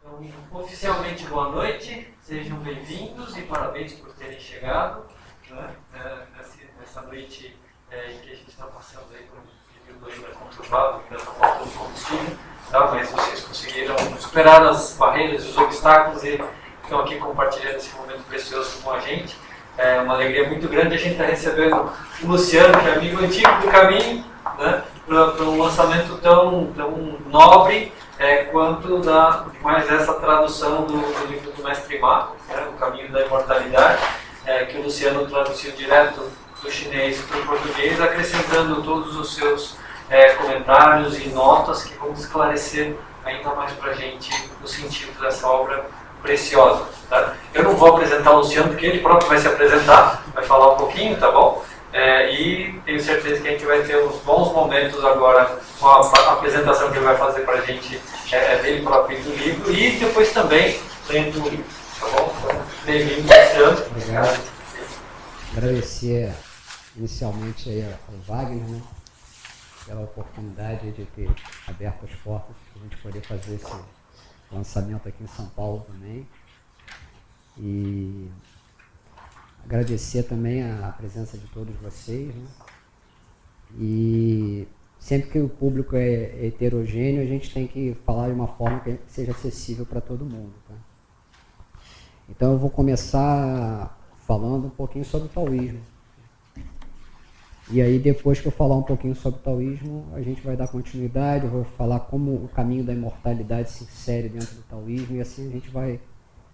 Então, oficialmente, boa noite, sejam bem-vindos e parabéns por terem chegado, né, nessa noite em que a gente está passando aí por um período ainda conturbado, ainda está faltando combustível, tá? Mas vocês conseguiram superar as barreiras e os obstáculos e estão aqui compartilhando esse momento precioso com a gente. É uma alegria muito grande a gente estar recebendo o Luciano, que é amigo antigo do Caminho, né, para um lançamento tão nobre quanto mais essa tradução do livro do Mestre Ma, né, O Caminho da Imortalidade, que o Luciano traduziu direto do chinês para o português, acrescentando todos os seus comentários e notas que vão esclarecer ainda mais para a gente o sentido dessa obra preciosa. Tá? Eu não vou apresentar o Luciano, porque ele próprio vai se apresentar, vai falar um pouquinho, tá bom? E tenho certeza que a gente vai ter uns bons momentos agora com a apresentação que ele vai fazer para a gente dele próprio do livro e depois também lendo o livro, tá bom? Então, bem-vindo, Luciano. Obrigado. Agradecer inicialmente aí ao Wagner, né, pela oportunidade de ter aberto as portas para a gente poder fazer esse lançamento aqui em São Paulo também. E agradecer também a presença de todos vocês, né? E sempre que o público é heterogêneo, a gente tem que falar de uma forma que seja acessível para todo mundo, tá? Então eu vou começar falando um pouquinho sobre o taoísmo. E aí depois que eu falar um pouquinho sobre o taoísmo, a gente vai dar continuidade, eu vou falar como o caminho da imortalidade se insere dentro do taoísmo e assim a gente vai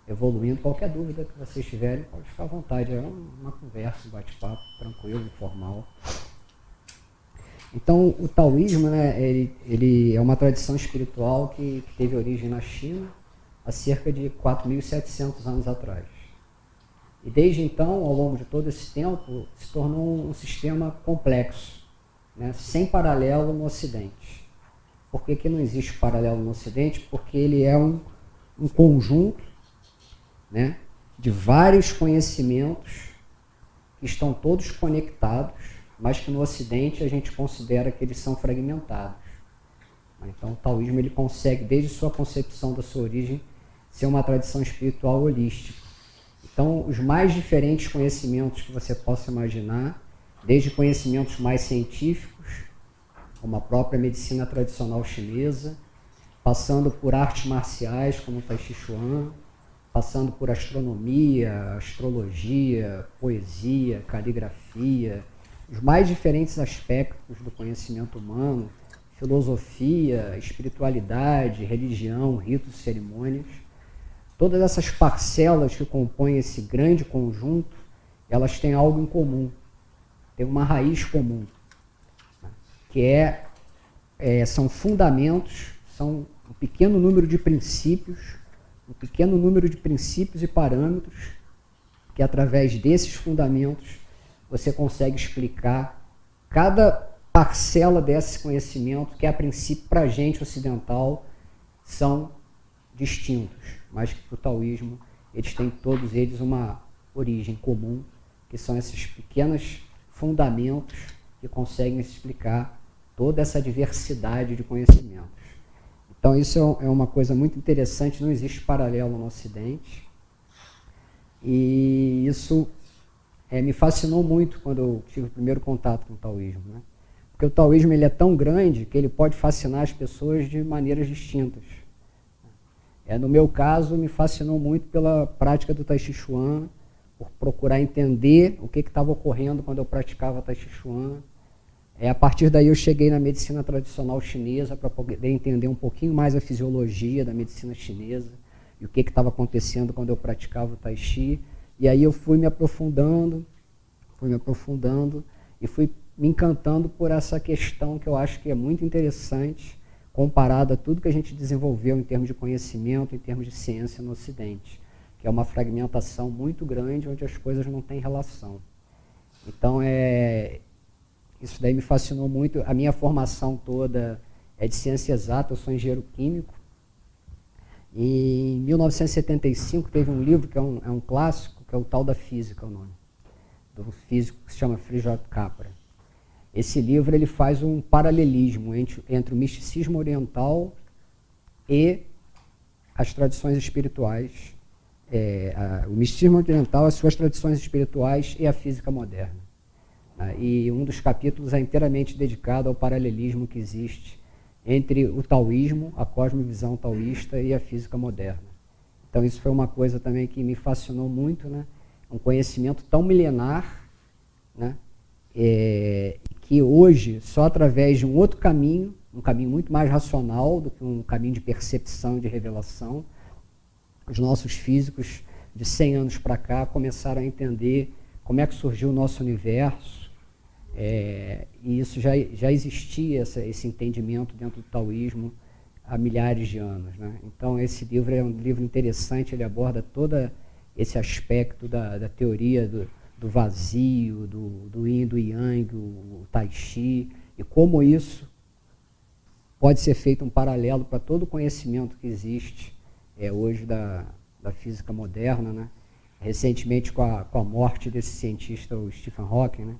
evoluindo. Qualquer dúvida que vocês tiverem, pode ficar à vontade. É uma conversa, um bate-papo tranquilo, informal. Então, o taoísmo, né, ele é uma tradição espiritual que teve origem na China há cerca de 4.700 anos atrás. E desde então, ao longo de todo esse tempo, se tornou um sistema complexo, né, sem paralelo no Ocidente. Por que não existe paralelo no Ocidente? Porque ele é um conjunto, né, de vários conhecimentos que estão todos conectados, mas que no Ocidente a gente considera que eles são fragmentados. Então o taoísmo ele consegue, desde sua concepção da sua origem, ser uma tradição espiritual holística. Então os mais diferentes conhecimentos que você possa imaginar, desde conhecimentos mais científicos, como a própria medicina tradicional chinesa, passando por artes marciais como o Tai Chi Chuan, passando por astronomia, astrologia, poesia, caligrafia, os mais diferentes aspectos do conhecimento humano, filosofia, espiritualidade, religião, ritos e cerimônias. Todas essas parcelas que compõem esse grande conjunto, elas têm algo em comum, têm uma raiz comum, que são fundamentos, são um pequeno número de princípios e parâmetros que, através desses fundamentos, você consegue explicar cada parcela desse conhecimento que, a princípio, para a gente ocidental, são distintos, mas que para o taoísmo eles têm todos eles uma origem comum, que são esses pequenos fundamentos que conseguem explicar toda essa diversidade de conhecimentos. Então isso é uma coisa muito interessante, não existe paralelo no Ocidente, e isso me fascinou muito quando eu tive o primeiro contato com o taoísmo, né? Porque o taoísmo ele é tão grande que ele pode fascinar as pessoas de maneiras distintas. No meu caso, me fascinou muito pela prática do Tai Chi Chuan, por procurar entender o que estava ocorrendo quando eu praticava Tai Chi Chuan. A partir daí eu cheguei na medicina tradicional chinesa para poder entender um pouquinho mais a fisiologia da medicina chinesa e o que estava acontecendo quando eu praticava o Tai Chi. E aí eu fui me aprofundando e fui me encantando por essa questão que eu acho que é muito interessante, comparado a tudo que a gente desenvolveu em termos de conhecimento, em termos de ciência no Ocidente, que é uma fragmentação muito grande, onde as coisas não têm relação. Então, isso daí me fascinou muito. A minha formação toda é de ciência exata, eu sou engenheiro químico. E em 1975 teve um livro que é um clássico, que é o Tal da Física, o nome, do físico que se chama Frijol Capra. Esse livro ele faz um paralelismo entre o misticismo oriental e as tradições espirituais, o misticismo oriental, as suas tradições espirituais e a física moderna. E um dos capítulos é inteiramente dedicado ao paralelismo que existe entre o taoísmo, a cosmovisão taoísta e a física moderna. Então isso foi uma coisa também que me fascinou muito, né? Um conhecimento tão milenar, né? Que hoje, só através de um outro caminho, um caminho muito mais racional do que um caminho de percepção e de revelação, os nossos físicos de 100 anos para cá começaram a entender como é que surgiu o nosso universo, e isso já existia, esse entendimento dentro do taoísmo há milhares de anos, né? Então esse livro é um livro interessante, ele aborda todo esse aspecto da teoria do vazio, do yin, do yang, o tai chi, e como isso pode ser feito um paralelo para todo o conhecimento que existe hoje da física moderna, né? Recentemente, com a morte desse cientista, o Stephen Hawking, né?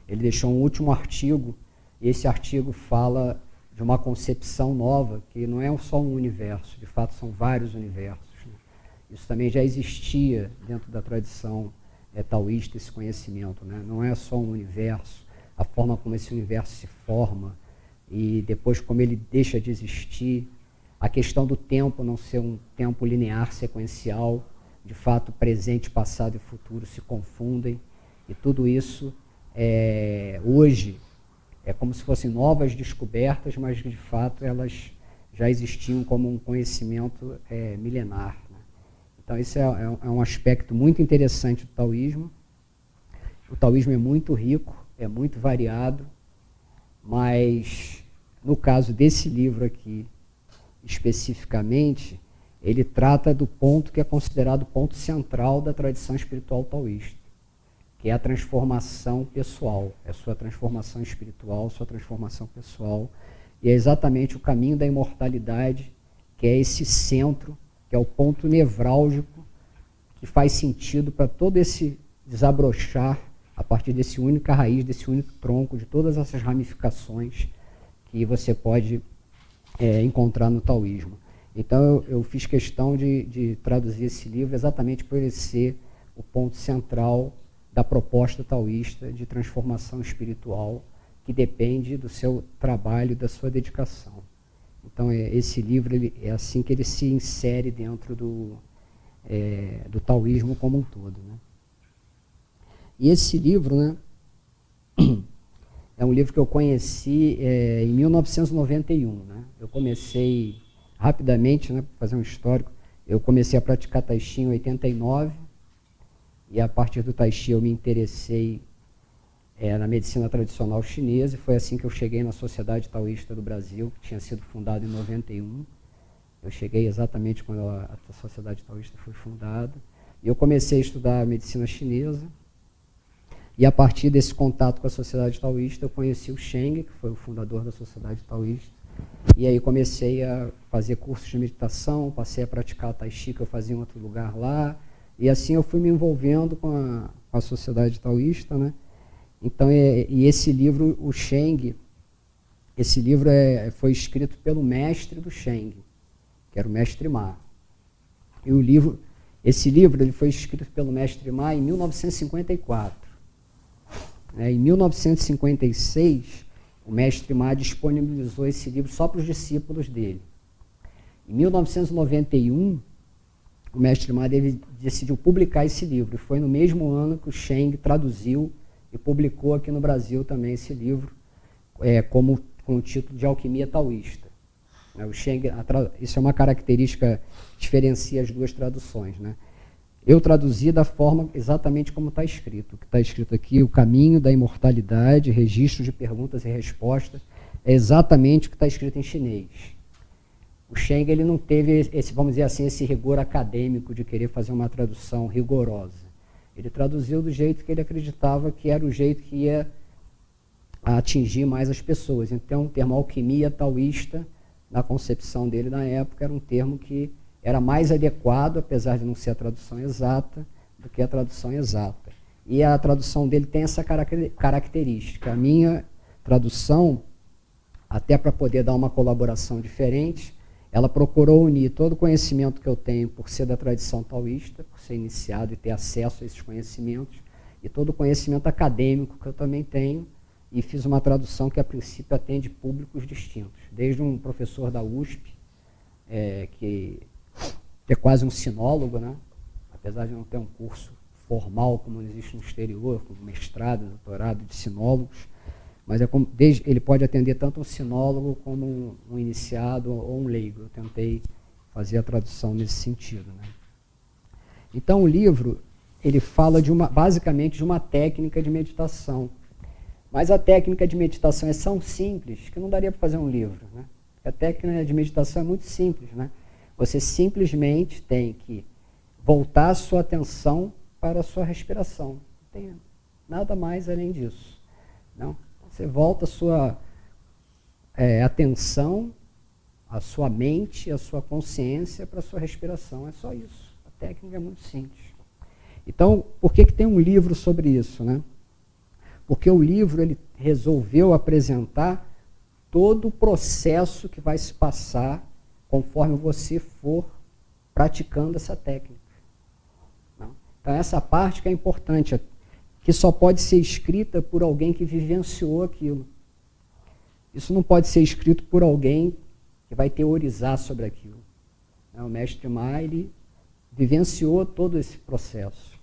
Ele deixou um último artigo, e esse artigo fala de uma concepção nova, que não é só um universo, de fato são vários universos, né? Isso também já existia dentro da tradição taoísta, esse conhecimento, né? Não é só um universo, a forma como esse universo se forma, e depois como ele deixa de existir, a questão do tempo não ser um tempo linear, sequencial, de fato presente, passado e futuro se confundem, e tudo isso hoje é como se fossem novas descobertas, mas de fato elas já existiam como um conhecimento milenar, né? Então isso é um aspecto muito interessante do taoísmo. O taoísmo é muito rico, é muito variado, mas no caso desse livro aqui, especificamente, ele trata do ponto que é considerado o ponto central da tradição espiritual taoísta, que é a transformação pessoal, é a sua transformação espiritual, sua transformação pessoal, e é exatamente o caminho da imortalidade, que é esse centro, que é o ponto nevrálgico, que faz sentido para todo esse desabrochar, a partir desse única raiz, desse único tronco, de todas essas ramificações que você pode encontrar no taoísmo. Então eu fiz questão de traduzir esse livro exatamente por ele ser o ponto central da proposta taoísta de transformação espiritual, que depende do seu trabalho, da sua dedicação. Então esse livro é assim que ele se insere dentro do taoísmo como um todo, né? E esse livro, né, é um livro que eu conheci em 1991, né? Eu comecei rapidamente, né, para fazer um histórico, eu comecei a praticar Tai Chi em 89, e a partir do Tai Chi eu me interessei na medicina tradicional chinesa, e foi assim que eu cheguei na Sociedade Taoísta do Brasil, que tinha sido fundada em 91. Eu cheguei exatamente quando a Sociedade Taoísta foi fundada, e eu comecei a estudar medicina chinesa, e a partir desse contato com a Sociedade Taoísta eu conheci o Cheng, que foi o fundador da Sociedade Taoísta, e aí comecei a fazer cursos de meditação, passei a praticar Tai Chi, que eu fazia em outro lugar lá, e assim eu fui me envolvendo com a Sociedade Taoísta, né? Então, e esse livro, o Cheng, esse livro foi escrito pelo mestre do Cheng, que era o mestre Ma. E esse livro ele foi escrito pelo mestre Ma em 1954. Em 1956, o mestre Ma disponibilizou esse livro só para os discípulos dele. Em 1991, o mestre Ma decidiu publicar esse livro. Foi no mesmo ano que o Cheng traduziu e publicou aqui no Brasil também esse livro, com o título de Alquimia Taoísta. O Cheng, isso é uma característica que diferencia as duas traduções, né? Eu traduzi da forma exatamente como está escrito. O que está escrito aqui, o caminho da imortalidade, registro de perguntas e respostas, é exatamente o que está escrito em chinês. O Cheng ele não teve vamos dizer assim, esse rigor acadêmico de querer fazer uma tradução rigorosa. Ele traduziu do jeito que ele acreditava que era o jeito que ia atingir mais as pessoas. Então, o termo alquimia taoísta, na concepção dele na época, era um termo que era mais adequado, apesar de não ser a tradução exata, do que a tradução exata. E a tradução dele tem essa característica. A minha tradução, até para poder dar uma colaboração diferente, ela procurou unir todo o conhecimento que eu tenho por ser da tradição taoísta, por ser iniciado e ter acesso a esses conhecimentos, e todo o conhecimento acadêmico que eu também tenho, e fiz uma tradução que, a princípio, atende públicos distintos. Desde um professor da USP, que é quase um sinólogo, né? Apesar de não ter um curso formal como existe no exterior, como mestrado, doutorado de sinólogos, mas ele pode atender tanto um sinólogo como um iniciado ou um leigo. Eu tentei fazer a tradução nesse sentido, né? Então, o livro, ele fala basicamente de uma técnica de meditação. Mas a técnica de meditação é tão simples que não daria para fazer um livro, né? A técnica de meditação é muito simples, né? Você simplesmente tem que voltar a sua atenção para a sua respiração. Não tem nada mais além disso, não? Você volta a sua atenção, a sua mente, a sua consciência para a sua respiração. É só isso. A técnica é muito simples. Então, por que tem um livro sobre isso, né? Porque o livro ele resolveu apresentar todo o processo que vai se passar conforme você for praticando essa técnica. Não? Então, essa parte que é importante, que só pode ser escrita por alguém que vivenciou aquilo. Isso não pode ser escrito por alguém que vai teorizar sobre aquilo. O mestre Ma, ele vivenciou todo esse processo.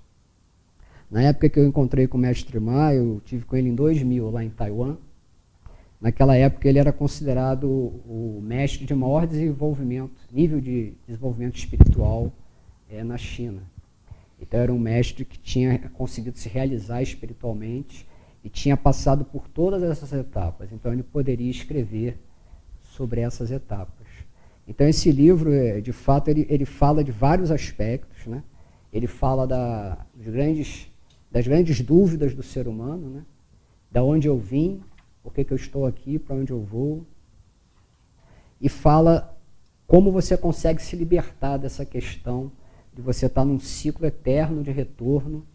Na época que eu encontrei com o mestre Ma, eu tive com ele em 2000, lá em Taiwan. Naquela época ele era considerado o mestre de maior desenvolvimento, nível de desenvolvimento espiritual na China. Então era um mestre que tinha conseguido se realizar espiritualmente e tinha passado por todas essas etapas. Então ele poderia escrever sobre essas etapas. Então esse livro, de fato, ele fala de vários aspectos, né? Ele fala das grandes dúvidas do ser humano, né? Da onde eu vim, por que eu estou aqui, para onde eu vou. E fala como você consegue se libertar dessa questão de você estar num ciclo eterno de retorno,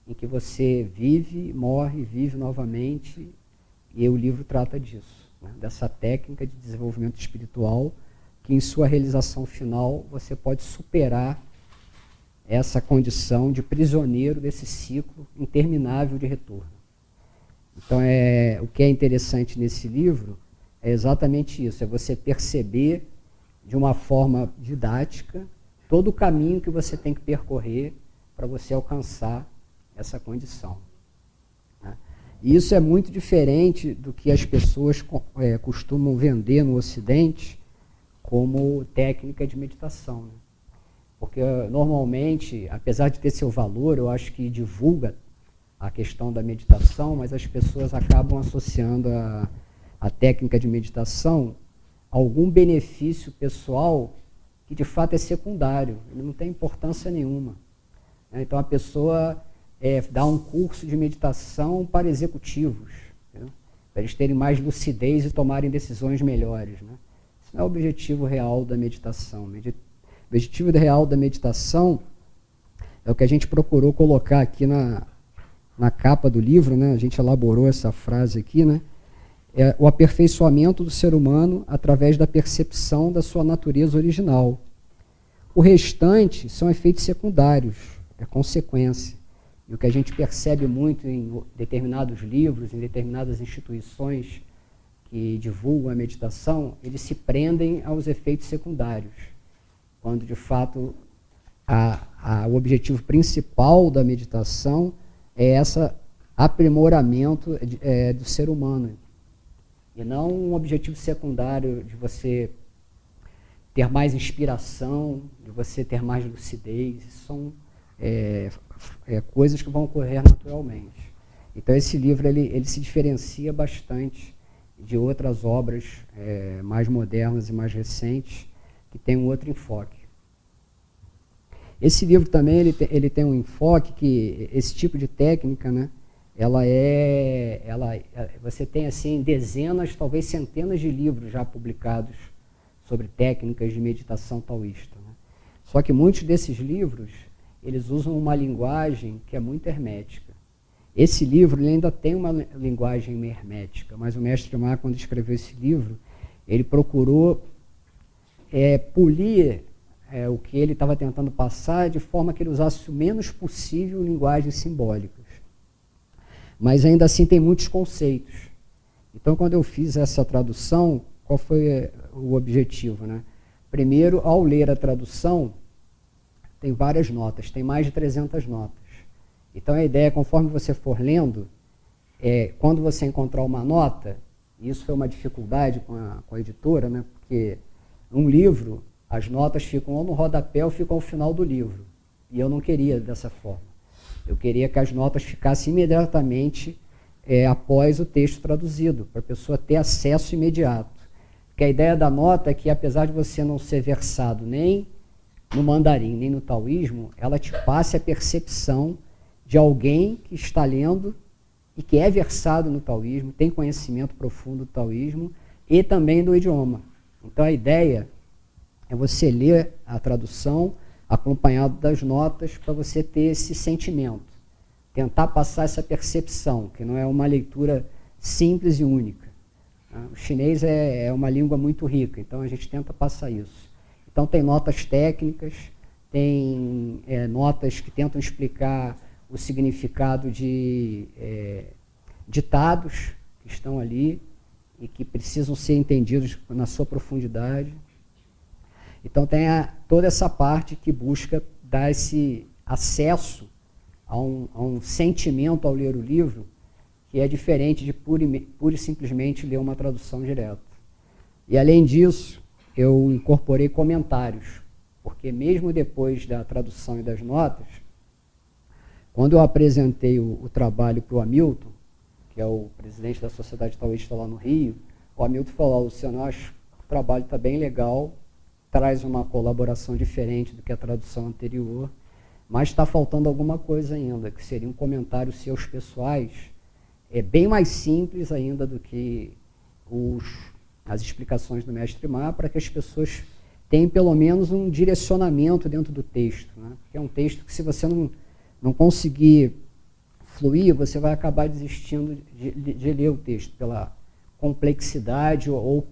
em que você vive, morre, vive novamente, e o livro trata disso, né? Dessa técnica de desenvolvimento espiritual, que em sua realização final você pode superar essa condição de prisioneiro desse ciclo interminável de retorno. Então, o que é interessante nesse livro é exatamente isso, é você perceber de uma forma didática todo o caminho que você tem que percorrer para você alcançar essa condição, né? E isso é muito diferente do que as pessoas costumam vender no Ocidente como técnica de meditação, né? Porque normalmente, apesar de ter seu valor, eu acho que divulga a questão da meditação, mas as pessoas acabam associando a técnica de meditação a algum benefício pessoal que de fato é secundário, ele não tem importância nenhuma. Então a pessoa dá um curso de meditação para executivos, né? Para eles terem mais lucidez e tomarem decisões melhores, né? Isso não é o objetivo real da meditação. O objetivo real da meditação é o que a gente procurou colocar aqui na capa do livro, né? A gente elaborou essa frase aqui, né? É o aperfeiçoamento do ser humano através da percepção da sua natureza original. O restante são efeitos secundários, é consequência. E o que a gente percebe muito em determinados livros, em determinadas instituições que divulgam a meditação, eles se prendem aos efeitos secundários, quando de fato o objetivo principal da meditação é esse aprimoramento do ser humano. E não um objetivo secundário de você ter mais inspiração, de você ter mais lucidez. São coisas que vão ocorrer naturalmente. Então esse livro ele se diferencia bastante de outras obras mais modernas e mais recentes, que tem um outro enfoque. Esse livro também ele tem um enfoque que esse tipo de técnica, né? Você tem assim dezenas, talvez centenas de livros já publicados sobre técnicas de meditação taoísta, né? Só que muitos desses livros eles usam uma linguagem que é muito hermética. Esse livro ele ainda tem uma linguagem hermética, mas o mestre Ma, quando escreveu esse livro, ele procurou polir o que ele estava tentando passar de forma que ele usasse o menos possível linguagens simbólicas. Mas ainda assim tem muitos conceitos. Então, quando eu fiz essa tradução, qual foi o objetivo, né? Primeiro, ao ler a tradução, tem várias notas, tem mais de 300 notas. Então, a ideia, conforme você for lendo, quando você encontrar uma nota, e isso foi uma dificuldade com a editora, né? Porque um livro, as notas ficam ou no rodapé ou ficam ao final do livro. E eu não queria dessa forma. Eu queria que as notas ficassem imediatamente após o texto traduzido, para a pessoa ter acesso imediato. Porque a ideia da nota é que, apesar de você não ser versado nem no mandarim, nem no taoísmo, ela te passe a percepção de alguém que está lendo e que é versado no taoísmo, tem conhecimento profundo do taoísmo e também do idioma. Então, a ideia é você ler a tradução acompanhado das notas para você ter esse sentimento, tentar passar essa percepção, que não é uma leitura simples e única. O chinês é uma língua muito rica, então a gente tenta passar isso. Então tem notas técnicas, tem notas que tentam explicar o significado de ditados que estão ali e que precisam ser entendidos na sua profundidade. Então tem toda essa parte que busca dar esse acesso a um sentimento ao ler o livro que é diferente de pura e simplesmente ler uma tradução direta. E além disso, eu incorporei comentários, porque mesmo depois da tradução e das notas, quando eu apresentei o trabalho para o Hamilton, que é o presidente da Sociedade Taoísta lá no Rio, o Hamilton falou: Luciano, eu acho que o trabalho está bem legal, traz uma colaboração diferente do que a tradução anterior, mas está faltando alguma coisa ainda, que seriam comentários seus pessoais, bem mais simples ainda do que as explicações do Mestre Ma, para que as pessoas tenham pelo menos um direcionamento dentro do texto, né? Porque é um texto que, se você não conseguir fluir, você vai acabar desistindo de ler o texto, pela complexidade ou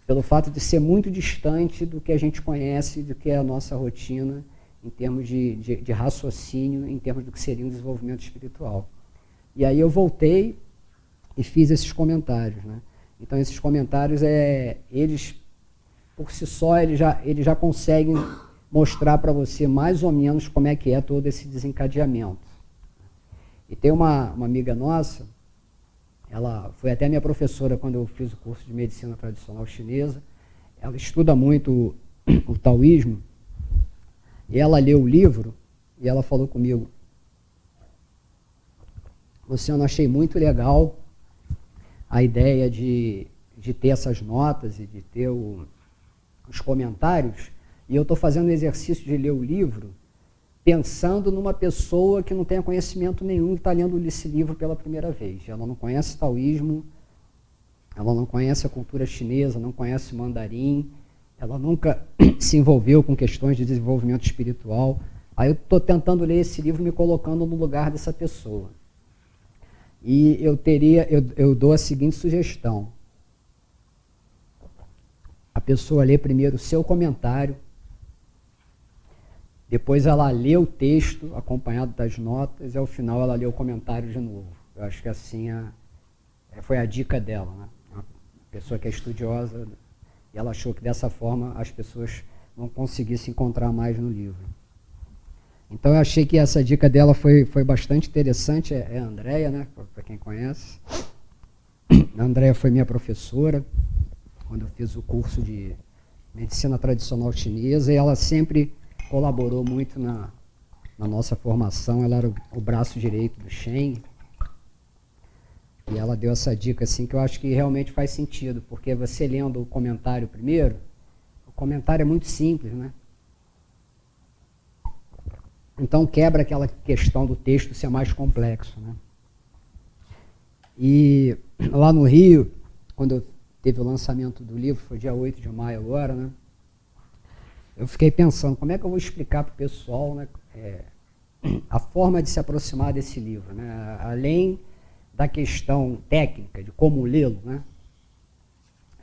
pelo fato de ser muito distante do que a gente conhece, do que é a nossa rotina, em termos de raciocínio, em termos do que seria um desenvolvimento espiritual. E aí eu voltei e fiz esses comentários, né? Então, esses comentários, eles, por si só, eles já conseguem mostrar para você mais ou menos como é que é todo esse desencadeamento. E tem uma amiga nossa, ela foi até minha professora quando eu fiz o curso de medicina tradicional chinesa, ela estuda muito o taoísmo, e ela leu o livro, e ela falou comigo: Luciano, achei muito legal a ideia de ter essas notas e de ter os comentários, e eu estou fazendo o exercício de ler o livro pensando numa pessoa que não tenha conhecimento nenhum e está lendo esse livro pela primeira vez. Ela não conhece taoísmo, ela não conhece a cultura chinesa, não conhece mandarim, ela nunca se envolveu com questões de desenvolvimento espiritual. Aí eu estou tentando ler esse livro me colocando no lugar dessa pessoa. E eu dou a seguinte sugestão: a pessoa lê primeiro o seu comentário, depois ela lê o texto acompanhado das notas e ao final ela lê o comentário de novo. Eu acho que assim foi a dica dela, né? Uma pessoa que é estudiosa, e ela achou que dessa forma as pessoas vão conseguir se encontrar mais no livro. Então eu achei que essa dica dela foi bastante interessante. É a Andréia, né? Para quem conhece. A Andréia foi minha professora quando eu fiz o curso de medicina tradicional chinesa, e ela sempre colaborou muito na nossa formação. Ela era o braço direito do Shen, e ela deu essa dica assim, que eu acho que realmente faz sentido, porque você lendo o comentário primeiro, o comentário é muito simples, né? Então quebra aquela questão do texto ser mais complexo, né? E lá no Rio, quando teve o lançamento do livro, foi dia 8 de maio agora, né? Eu fiquei pensando, como é que eu vou explicar para o pessoal, né, a forma de se aproximar desse livro, né? Além da questão técnica de como lê-lo, né?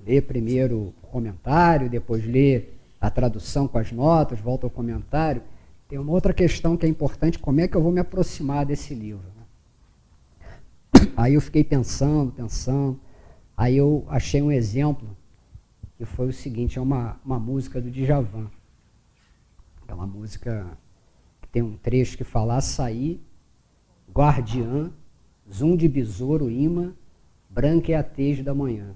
Lê primeiro o comentário, depois lê a tradução com as notas, volta ao comentário. Tem uma outra questão que é importante, como é que eu vou me aproximar desse livro? Aí eu fiquei pensando, aí eu achei um exemplo, que foi o seguinte, é uma música do Djavan. É uma música que tem um trecho que fala: açaí, guardiã, zum de besouro, imã, branca é a tez da manhã.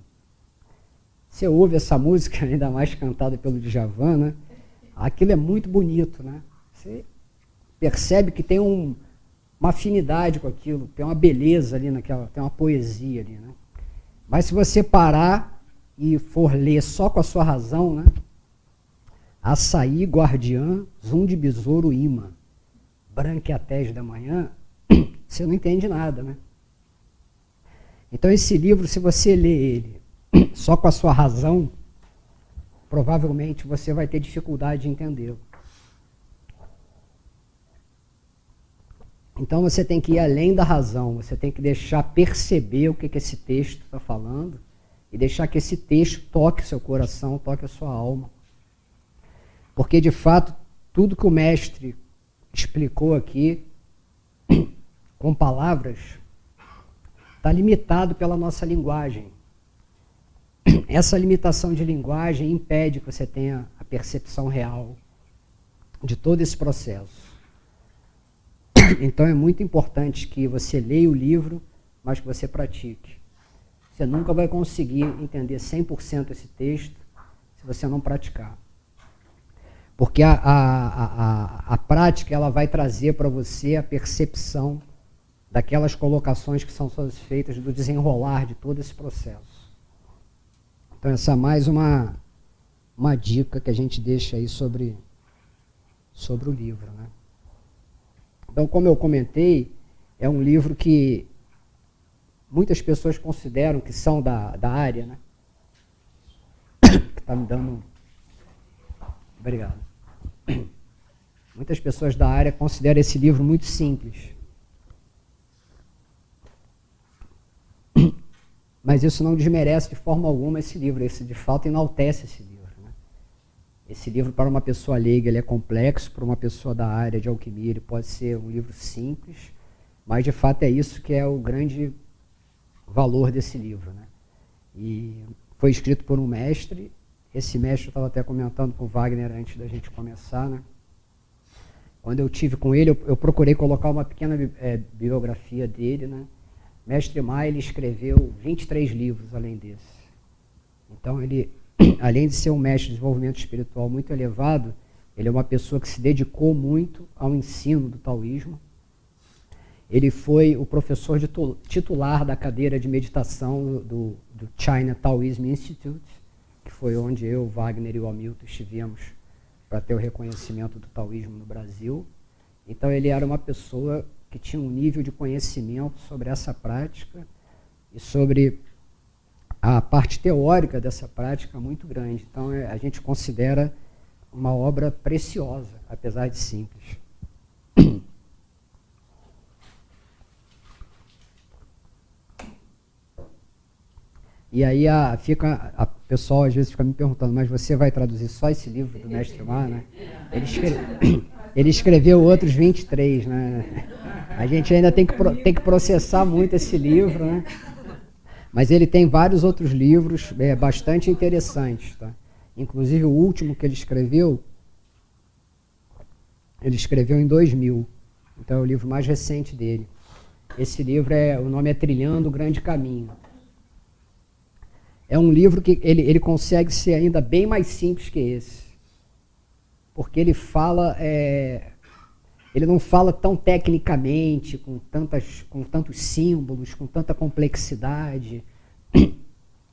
Você ouve essa música, ainda mais cantada pelo Djavan, né? Aquilo é muito bonito, né? Você percebe que tem uma afinidade com aquilo, tem uma beleza ali naquela, tem uma poesia ali, né? Mas se você parar e for ler só com a sua razão, né? Açaí, guardiã, zum de besouro, imã, branca é a tez da manhã, você não entende nada, né? Então esse livro, se você ler ele só com a sua razão, provavelmente você vai ter dificuldade de entendê-lo. Então você tem que ir além da razão, você tem que deixar perceber o que esse texto está falando e deixar que esse texto toque o seu coração, toque a sua alma. Porque, de fato, tudo que o mestre explicou aqui, com palavras, está limitado pela nossa linguagem. Essa limitação de linguagem impede que você tenha a percepção real de todo esse processo. Então é muito importante que você leia o livro, mas que você pratique. Você nunca vai conseguir entender 100% esse texto se você não praticar. Porque a prática ela vai trazer para você a percepção daquelas colocações que são feitas do desenrolar de todo esse processo. Então essa é mais uma dica que a gente deixa aí sobre o livro, né? Então, como eu comentei, é um livro que muitas pessoas consideram que são da área, né? Está me dando... Obrigado. Muitas pessoas da área consideram esse livro muito simples. Mas isso não desmerece de forma alguma esse livro. Esse, de fato, enaltece esse livro. Né? Esse livro, para uma pessoa leiga, ele é complexo. Para uma pessoa da área de alquimia, ele pode ser um livro simples. Mas, de fato, é isso que é o grande valor desse livro. Né? E foi escrito por um mestre. Esse mestre, eu estava até comentando com o Wagner antes da gente começar, né? Quando eu tive com ele, eu procurei colocar uma pequena biografia dele, né? Mestre Maia, ele escreveu 23 livros além desse. Então, ele, além de ser um mestre de desenvolvimento espiritual muito elevado, ele é uma pessoa que se dedicou muito ao ensino do taoísmo. Ele foi o professor titular da cadeira de meditação do China Taoism Institute, que foi onde eu, o Wagner e o Hamilton estivemos para ter o reconhecimento do taoísmo no Brasil. Então ele era uma pessoa que tinha um nível de conhecimento sobre essa prática e sobre a parte teórica dessa prática muito grande. Então a gente considera uma obra preciosa, apesar de simples. E aí a pessoal às vezes fica me perguntando, mas você vai traduzir só esse livro do Mestre Ma, né? Ele escreveu outros 23, né? A gente ainda tem que processar muito esse livro, né? Mas ele tem vários outros livros bastante interessantes, tá? Inclusive o último que ele escreveu em 2000. Então é o livro mais recente dele. Esse livro, o nome é Trilhando o Grande Caminho. É um livro que ele consegue ser ainda bem mais simples que esse. Porque ele fala, ele não fala tão tecnicamente, com tantos símbolos, com tanta complexidade,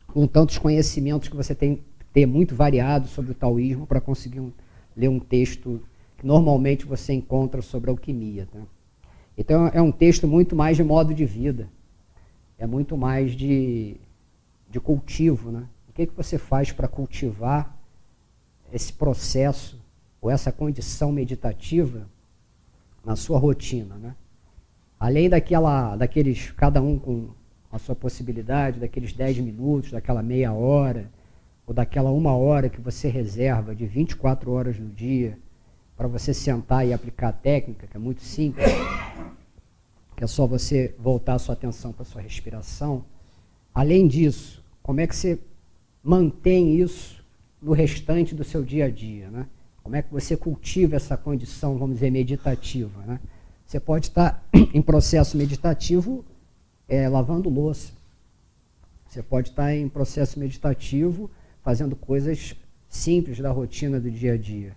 com tantos conhecimentos que você tem que ter muito variados sobre o taoísmo para conseguir ler um texto que normalmente você encontra sobre alquimia. Tá? Então é um texto muito mais de modo de vida, é muito mais de cultivo, né? O que você faz para cultivar esse processo ou essa condição meditativa na sua rotina, né? Além daqueles, cada um com a sua possibilidade, daqueles 10 minutos, daquela meia hora, ou daquela 1 hora que você reserva de 24 horas no dia para você sentar e aplicar a técnica, que é muito simples, que é só você voltar a sua atenção para a sua respiração. Além disso, como é que você mantém isso no restante do seu dia a dia, né? Como é que você cultiva essa condição, vamos dizer, meditativa, né? Você pode estar em processo meditativo lavando louça. Você pode estar em processo meditativo fazendo coisas simples da rotina do dia a dia.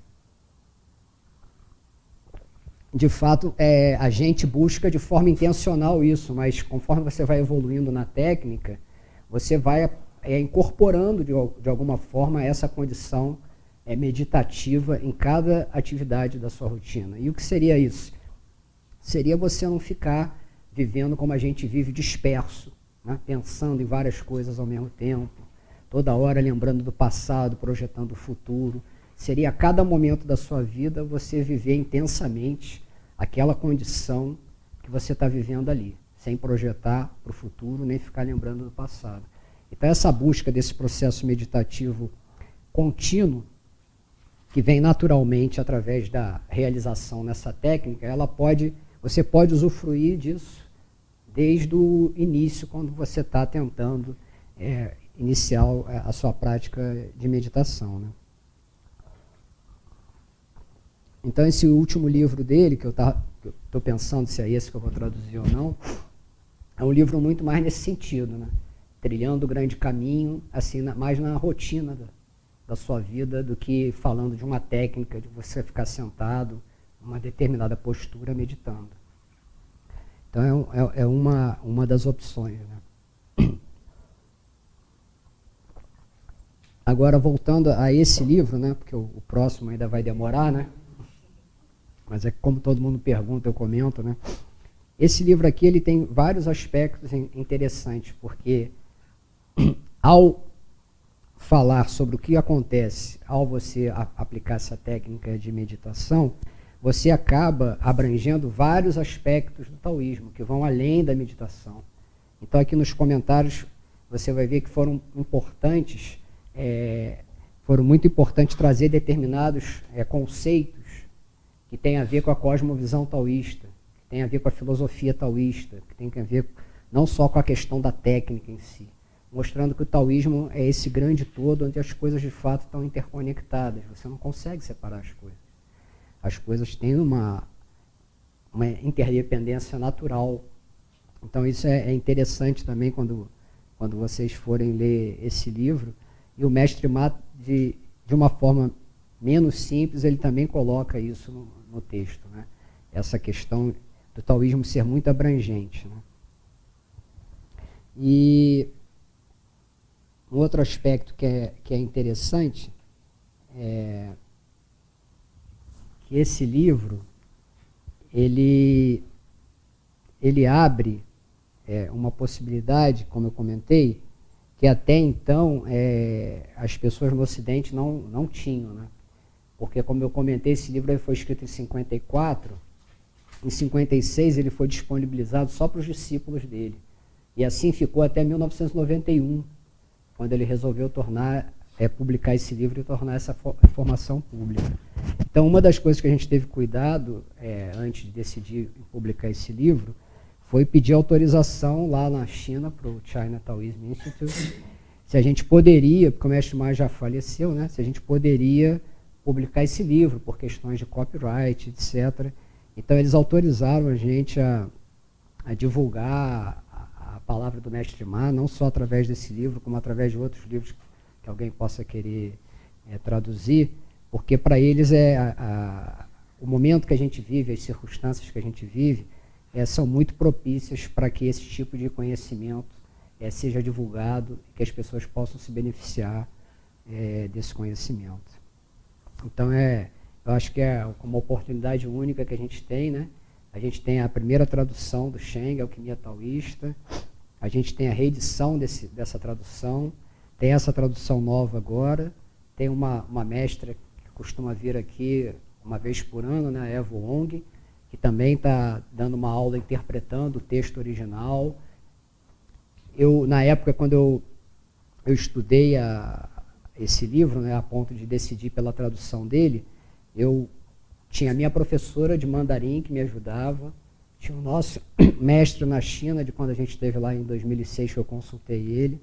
De fato, a gente busca de forma intencional isso, mas conforme você vai evoluindo na técnica, você vai incorporando de alguma forma essa condição meditativa em cada atividade da sua rotina. E o que seria isso? Seria você não ficar vivendo como a gente vive, disperso, né? Pensando em várias coisas ao mesmo tempo, toda hora lembrando do passado, projetando o futuro. Seria a cada momento da sua vida você viver intensamente aquela condição que você está vivendo ali, sem projetar para o futuro, nem ficar lembrando do passado. Então essa busca desse processo meditativo contínuo, que vem naturalmente através da realização nessa técnica, você pode usufruir disso desde o início, quando você está tentando iniciar a sua prática de meditação, né? Então esse último livro dele, que eu estou pensando se é esse que eu vou traduzir ou não, é um livro muito mais nesse sentido, né? Trilhando o grande caminho, assim, mais na rotina da sua vida, do que falando de uma técnica de você ficar sentado, uma determinada postura, meditando. Então é uma das opções, né? Agora, voltando a esse livro, né, porque o próximo ainda vai demorar, né? Mas é como todo mundo pergunta, eu comento, né? Esse livro aqui ele tem vários aspectos interessantes, porque ao falar sobre o que acontece ao você aplicar essa técnica de meditação, você acaba abrangendo vários aspectos do taoísmo, que vão além da meditação. Então aqui nos comentários você vai ver que foram muito importantes trazer determinados conceitos que têm a ver com a cosmovisão taoísta, que tem a ver com a filosofia taoísta, que tem a ver não só com a questão da técnica em si, mostrando que o taoísmo é esse grande todo onde as coisas de fato estão interconectadas. Você não consegue separar as coisas. As coisas têm uma interdependência natural. Então isso é interessante também quando vocês forem ler esse livro. E o Mestre Ma, de uma forma menos simples, ele também coloca isso no texto, né? Essa questão do taoísmo ser muito abrangente, né? E um outro aspecto que é interessante é que esse livro ele abre uma possibilidade, como eu comentei, que até então as pessoas no Ocidente não tinham, né? Porque, como eu comentei, esse livro foi escrito em 54, em 56 ele foi disponibilizado só para os discípulos dele. E assim ficou até 1991, quando ele resolveu publicar esse livro e tornar essa informação pública. Então, uma das coisas que a gente teve cuidado, antes de decidir publicar esse livro, foi pedir autorização lá na China para o China Taoism Institute, se a gente poderia, porque o Mestre Ma já faleceu, né, se a gente poderia publicar esse livro por questões de copyright, etc. Então eles autorizaram a gente a divulgar a palavra do Mestre Ma, não só através desse livro, como através de outros livros que alguém possa querer traduzir, porque para eles o momento que a gente vive, as circunstâncias que a gente vive, são muito propícias para que esse tipo de conhecimento seja divulgado e que as pessoas possam se beneficiar desse conhecimento. Então, eu acho que é uma oportunidade única que a gente tem, né? A gente tem a primeira tradução do Sheng, Alquimia Taoísta, a gente tem a reedição dessa tradução, tem essa tradução nova agora, tem uma mestra que costuma vir aqui uma vez por ano, né, a Evo Ong, que também está dando uma aula interpretando o texto original. Na época, quando eu estudei esse livro, né, a ponto de decidir pela tradução dele, eu tinha a minha professora de mandarim que me ajudava, tinha o nosso mestre na China, de quando a gente esteve lá em 2006, que eu consultei ele.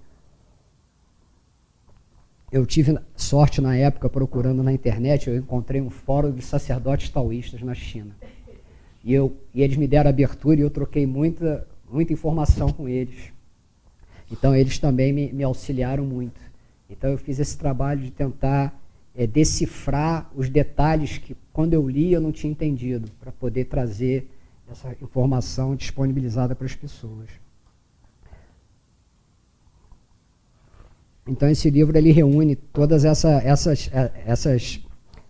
Eu tive sorte na época, procurando na internet, eu encontrei um fórum de sacerdotes taoístas na China. E eles me deram abertura e eu troquei muita informação com eles. Então, eles também me auxiliaram muito. Então, eu fiz esse trabalho de tentar decifrar os detalhes que, quando eu li, eu não tinha entendido, para poder trazer essa informação disponibilizada para as pessoas. Então, esse livro ele reúne todas essas...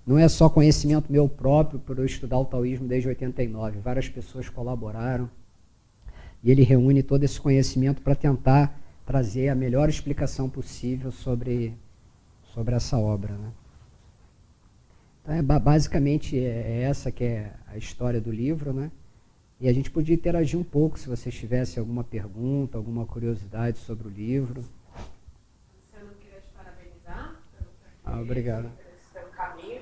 Não é só conhecimento meu próprio, por eu estudar o taoísmo desde 89. Várias pessoas colaboraram. E ele reúne todo esse conhecimento para tentar trazer a melhor explicação possível sobre essa obra, né? Então, basicamente, essa que é a história do livro, né? E a gente podia interagir um pouco, se vocês tivessem alguma pergunta, alguma curiosidade sobre o livro. Eu não queria te parabenizar Obrigado. pelo caminho.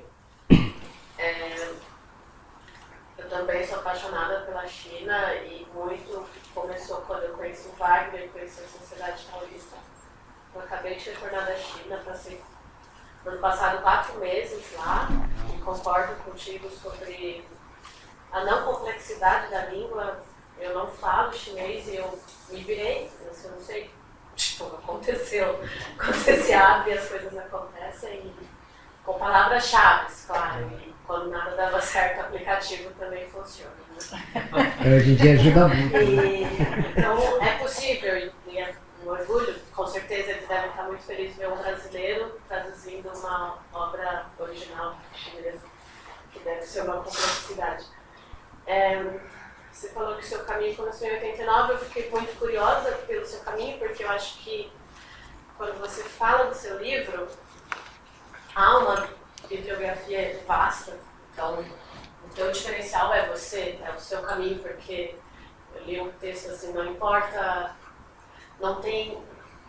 Eu também sou apaixonada pela China e muito começou quando eu conheci o Wagner, conheci a Sociedade Taoísta. Eu acabei de retornar da China, passei no ano passado 4 meses lá e concordo contigo sobre a não complexidade da língua. Eu não falo chinês e eu me virei, eu não sei, tipo, aconteceu. Quando você se abre, as coisas acontecem e, com palavras-chave, claro. E quando nada dava certo, o aplicativo também funciona. Né? Hoje em dia ajuda muito. Então, é possível, e é um orgulho, com certeza eles devem estar muito felizes de ver um brasileiro traduzindo uma obra original chinesa, que deve ser uma complexidade. Você falou que o seu caminho começou em 89, eu fiquei muito curiosa pelo seu caminho, porque eu acho que quando você fala do seu livro, há uma bibliografia vasta, então o teu diferencial é você, é o seu caminho, porque eu li um texto assim, não importa, não tem,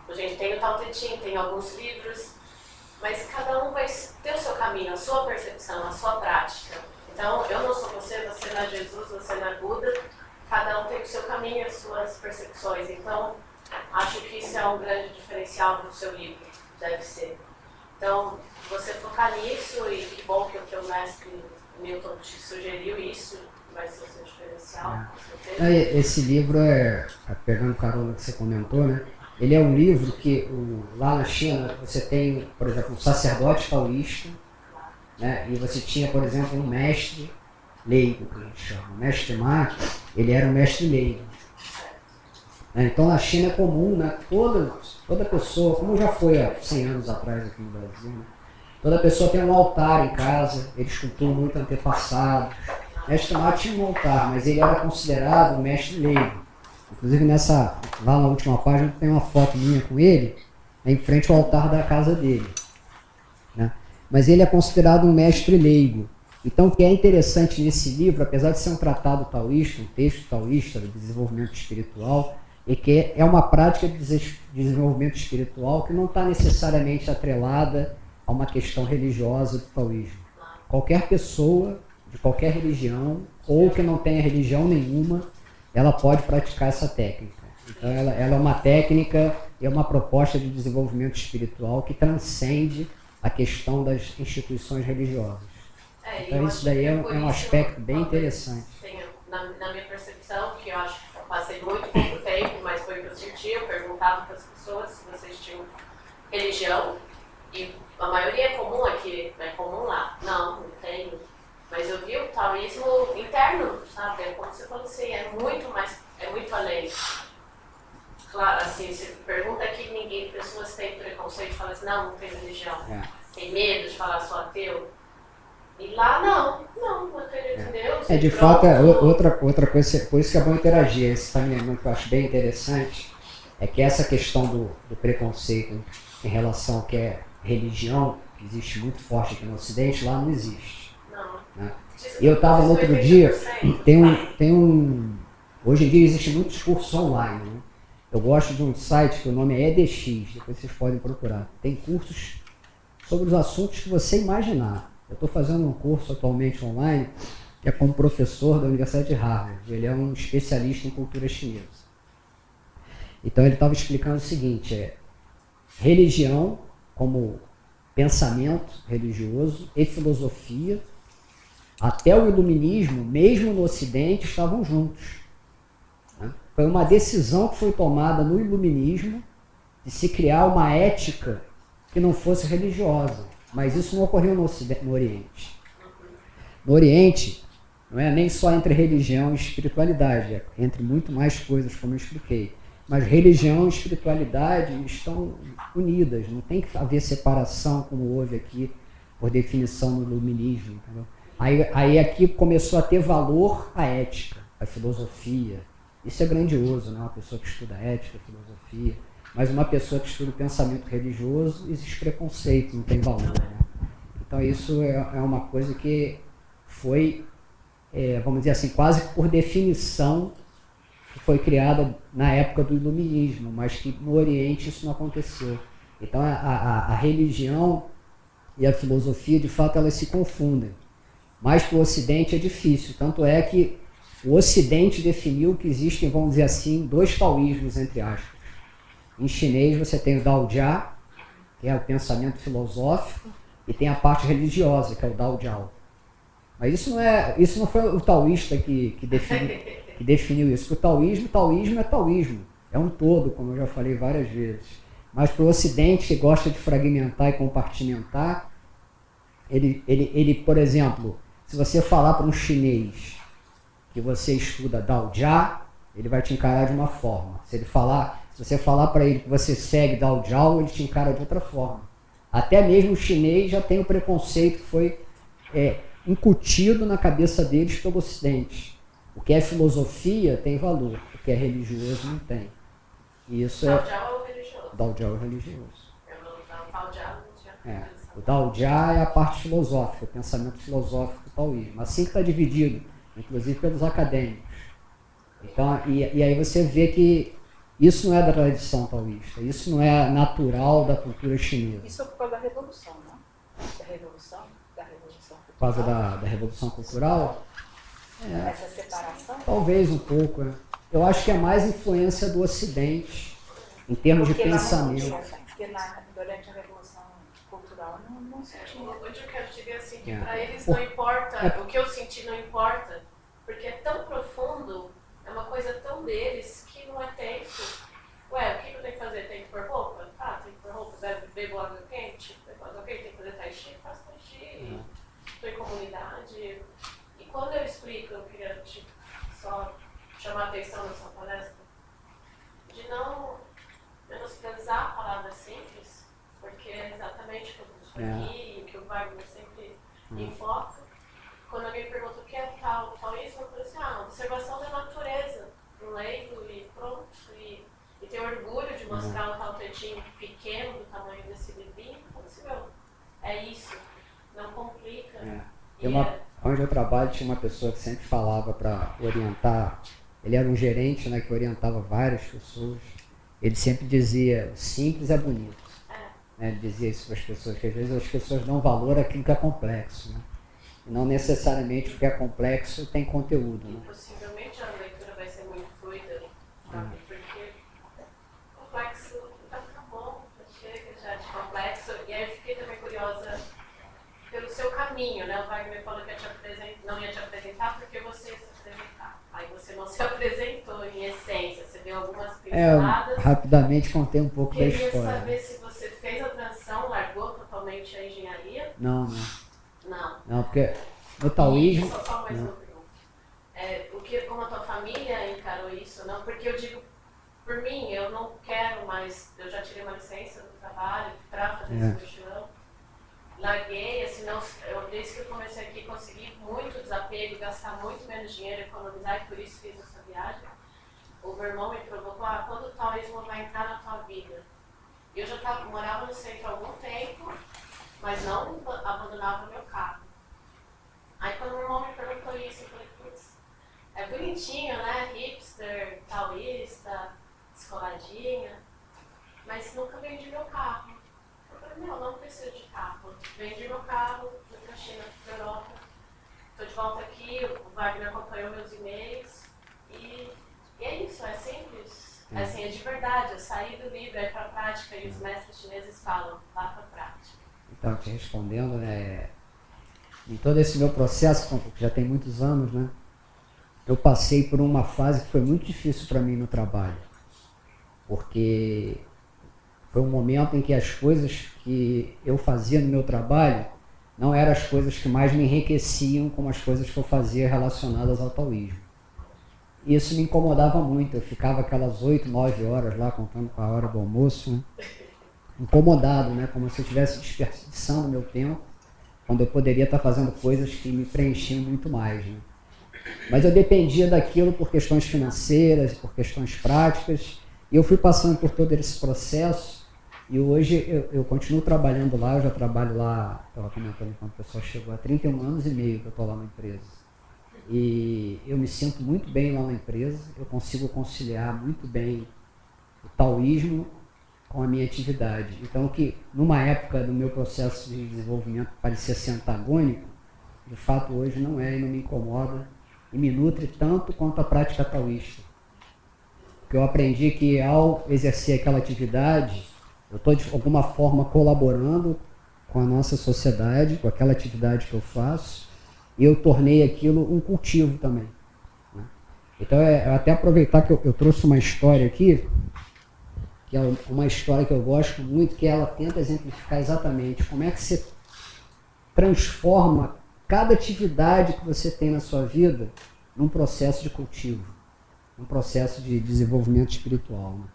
a gente tem o Tao Te Ching, tem alguns livros, mas cada um vai ter o seu caminho, a sua percepção, a sua prática. Então, eu não sou você, você não é Jesus, você não é Buda, cada um tem o seu caminho, as suas percepções. Então, acho que isso é um grande diferencial do seu livro, deve ser. Então, você focar nisso, e que bom que o teu mestre Milton te sugeriu isso, vai ser o seu diferencial, com certeza. Esse livro pegando carona que você comentou, né? Ele é um livro que, lá na China, você tem, por exemplo, um sacerdote taoísta, né? E você tinha, por exemplo, um mestre leigo, que a gente chama. O mestre Ma, ele era um mestre leigo. Então, na China é comum, né? Toda pessoa, como já foi há 100 anos atrás aqui no Brasil, né? Toda pessoa tem um altar em casa, eles cultuam muito antepassado. O mestre Ma tinha um altar, mas ele era considerado um mestre leigo. Inclusive, lá na última página, tem uma foto minha com ele, em frente ao altar da casa dele, né? Mas ele é considerado um mestre leigo. Então, o que é interessante nesse livro, apesar de ser um tratado taoísta, um texto taoísta de desenvolvimento espiritual, é que é uma prática de desenvolvimento espiritual que não está necessariamente atrelada a uma questão religiosa do taoísmo. Qualquer pessoa, de qualquer religião, ou que não tenha religião nenhuma, ela pode praticar essa técnica. Então, ela é uma técnica e é uma proposta de desenvolvimento espiritual que transcende a questão das instituições religiosas. Então, isso daí é um aspecto bem interessante. Na minha percepção, que eu acho que eu passei muito pouco tempo, mas foi o que eu senti, eu perguntava para as pessoas se vocês tinham religião, e a maioria é comum aqui, é comum lá. Não tenho. Mas eu vi o taoísmo interno, sabe? É como você falou assim, é muito além. Claro, assim, você pergunta que pessoas têm preconceito, falam assim, não tem religião. Tem medo de falar sou ateu. E lá não acredito em Deus. De fato, outra coisa, por isso que é bom interagir. Esse também que eu acho bem interessante, é que essa questão do preconceito em relação ao que é religião, que existe muito forte aqui no Ocidente, lá não existe. Não. Né? Eu estava no outro dia, hoje em dia existe muitos cursos online, né? Eu gosto de um site que o nome é EDX, depois vocês podem procurar. Tem cursos sobre os assuntos que você imaginar. Eu estou fazendo um curso atualmente online, que é com um professor da Universidade de Harvard. Ele é um especialista em cultura chinesa. Então ele estava explicando o seguinte, religião como pensamento religioso e filosofia, até o iluminismo, mesmo no Ocidente, estavam juntos. Né? Foi uma decisão que foi tomada no iluminismo de se criar uma ética que não fosse religiosa. Mas isso não ocorreu no Oriente. No Oriente, não é nem só entre religião e espiritualidade, é entre muito mais coisas, como eu expliquei. Mas religião e espiritualidade estão unidas, não tem que haver separação, como houve aqui, por definição no iluminismo. Entendeu? Aí aqui começou a ter valor a ética, a filosofia. Isso é grandioso, né? Uma pessoa que estuda ética, filosofia. Mas uma pessoa que estuda o pensamento religioso, existe preconceito, não tem valor. Né? Então isso é uma coisa que foi, vamos dizer assim, quase por definição, que foi criada na época do iluminismo, mas que no Oriente isso não aconteceu. Então a religião e a filosofia, de fato, elas se confundem. Mas para o Ocidente é difícil, tanto é que o Ocidente definiu que existem, vamos dizer assim, dois taoísmos, entre aspas. Em chinês você tem o Dao Jia, que é o pensamento filosófico, e tem a parte religiosa, que é o Dao Jiao. Mas isso não foi o taoísta que definiu isso. O taoísmo é taoísmo, é um todo, como eu já falei várias vezes. Mas para o Ocidente, que gosta de fragmentar e compartimentar, ele, por exemplo, se você falar para um chinês que você estuda Dao Jia, ele vai te encarar de uma forma. Se você falar para ele que você segue Dao Jiao, ele te encara de outra forma. Até mesmo o chinês já tem o preconceito que foi incutido na cabeça deles pelo Ocidente. O que é filosofia tem valor, o que é religioso não tem. E isso Dao Jiao é o religioso. Dao Jiao é religioso. Dao Jiao não tinha O Dao Jia é a parte filosófica, o pensamento filosófico do taoísmo. Assim que está dividido, inclusive pelos acadêmicos. Então, e aí você vê que isso não é da tradição taoísta, isso não é natural da cultura chinesa. Isso é por causa da revolução, não? Da revolução Por causa da revolução cultural? Essa separação? Talvez um pouco. Né? Eu acho que é mais influência do Ocidente, em termos de pensamento. Porque durante a revolução cultural não se tinha. Onde eu quero chegar assim, que para eles não importa, o que eu senti não importa, porque é tão profundo, é uma coisa tão deles que não é tempo. Ué, o que eu tenho que fazer? Tem que pôr roupa? Ah, tem que pôr roupa, bebo água quente, tem que fazer tai chi, faço tai chi, estou em comunidade. E quando eu explico, eu queria só chamar a atenção nessa palestra, de não menosprezar a palavra simples, porque é exatamente o que eu busco aqui, o que o Wagner sempre enfoca. Quando alguém pergunta o que é taoísmo, eu falo assim, observação da natureza, um leigo e pronto. E ter orgulho de mostrar um tautetinho pequeno do tamanho desse livrinho. Eu falo assim, é isso, não complica. Onde eu trabalho tinha uma pessoa que sempre falava para orientar, ele era um gerente, né, que orientava várias pessoas. Ele sempre dizia, o simples é bonito. Né, ele dizia isso para as pessoas, que às vezes as pessoas dão valor àquilo que é complexo. Né? E não necessariamente o que é complexo tem conteúdo. Né? Possivelmente a leitura vai ser muito fluida, sabe? Porque complexo tá bom, chega já de complexo. E aí eu fiquei também curiosa pelo seu caminho, né? O Wagner falou que não ia te apresentar porque você ia se apresentar. Aí você não se apresentou em essência, você deu algumas pinceladas. Rapidamente contei um pouco da história. Queria saber se você fez a transição, largou totalmente a engenharia. Não, porque no taoísmo... Só mais uma pergunta. Como a tua família encarou isso, não? Porque eu digo, por mim, eu não quero mais, eu já tirei uma licença do trabalho para fazer esse mochilão. Larguei, assim, desde que eu comecei aqui, consegui muito desapego, gastar muito menos dinheiro, economizar, e por isso fiz essa viagem. O meu irmão me provocou, quando o taoísmo vai entrar na tua vida? Eu já morava no centro há algum tempo, mas não abandonava o meu carro. Aí quando meu irmão me perguntou isso, eu falei, putz, é bonitinho, né? Hipster, taoísta, descoladinha, mas nunca vendi meu carro. Eu falei, não preciso de carro. Vendi meu carro, fui para a China, fui para a Europa. Estou de volta aqui, o Wagner acompanhou meus e-mails. E é isso, é simples. Assim, é de verdade, eu saí do livro, é para a prática, e os mestres chineses falam, vá para a prática. Então, te respondendo, né, em todo esse meu processo, que já tem muitos anos, né, eu passei por uma fase que foi muito difícil para mim no trabalho, porque foi um momento em que as coisas que eu fazia no meu trabalho não eram as coisas que mais me enriqueciam como as coisas que eu fazia relacionadas ao taoísmo. E isso me incomodava muito, eu ficava aquelas 8, 9 horas lá, contando com a hora do almoço, né, incomodado, né, como se eu estivesse desperdiçando meu tempo, quando eu poderia estar fazendo coisas que me preenchiam muito mais, né. Mas eu dependia daquilo por questões financeiras, por questões práticas, e eu fui passando por todo esse processo, e hoje eu continuo trabalhando lá, eu já trabalho lá, estava comentando quando o pessoal chegou, há 31 anos e meio que eu estou lá na empresa. E eu me sinto muito bem lá na empresa, eu consigo conciliar muito bem o taoísmo com a minha atividade. Então, que numa época do meu processo de desenvolvimento parecia ser antagônico, de fato hoje não é e não me incomoda e me nutre tanto quanto a prática taoísta. Porque eu aprendi que ao exercer aquela atividade, eu estou de alguma forma colaborando com a nossa sociedade, com aquela atividade que eu faço, e eu tornei aquilo um cultivo também, né? Então, até aproveitar que eu trouxe uma história aqui, que é uma história que eu gosto muito, que ela tenta exemplificar exatamente como é que você transforma cada atividade que você tem na sua vida num processo de cultivo, num processo de desenvolvimento espiritual, né?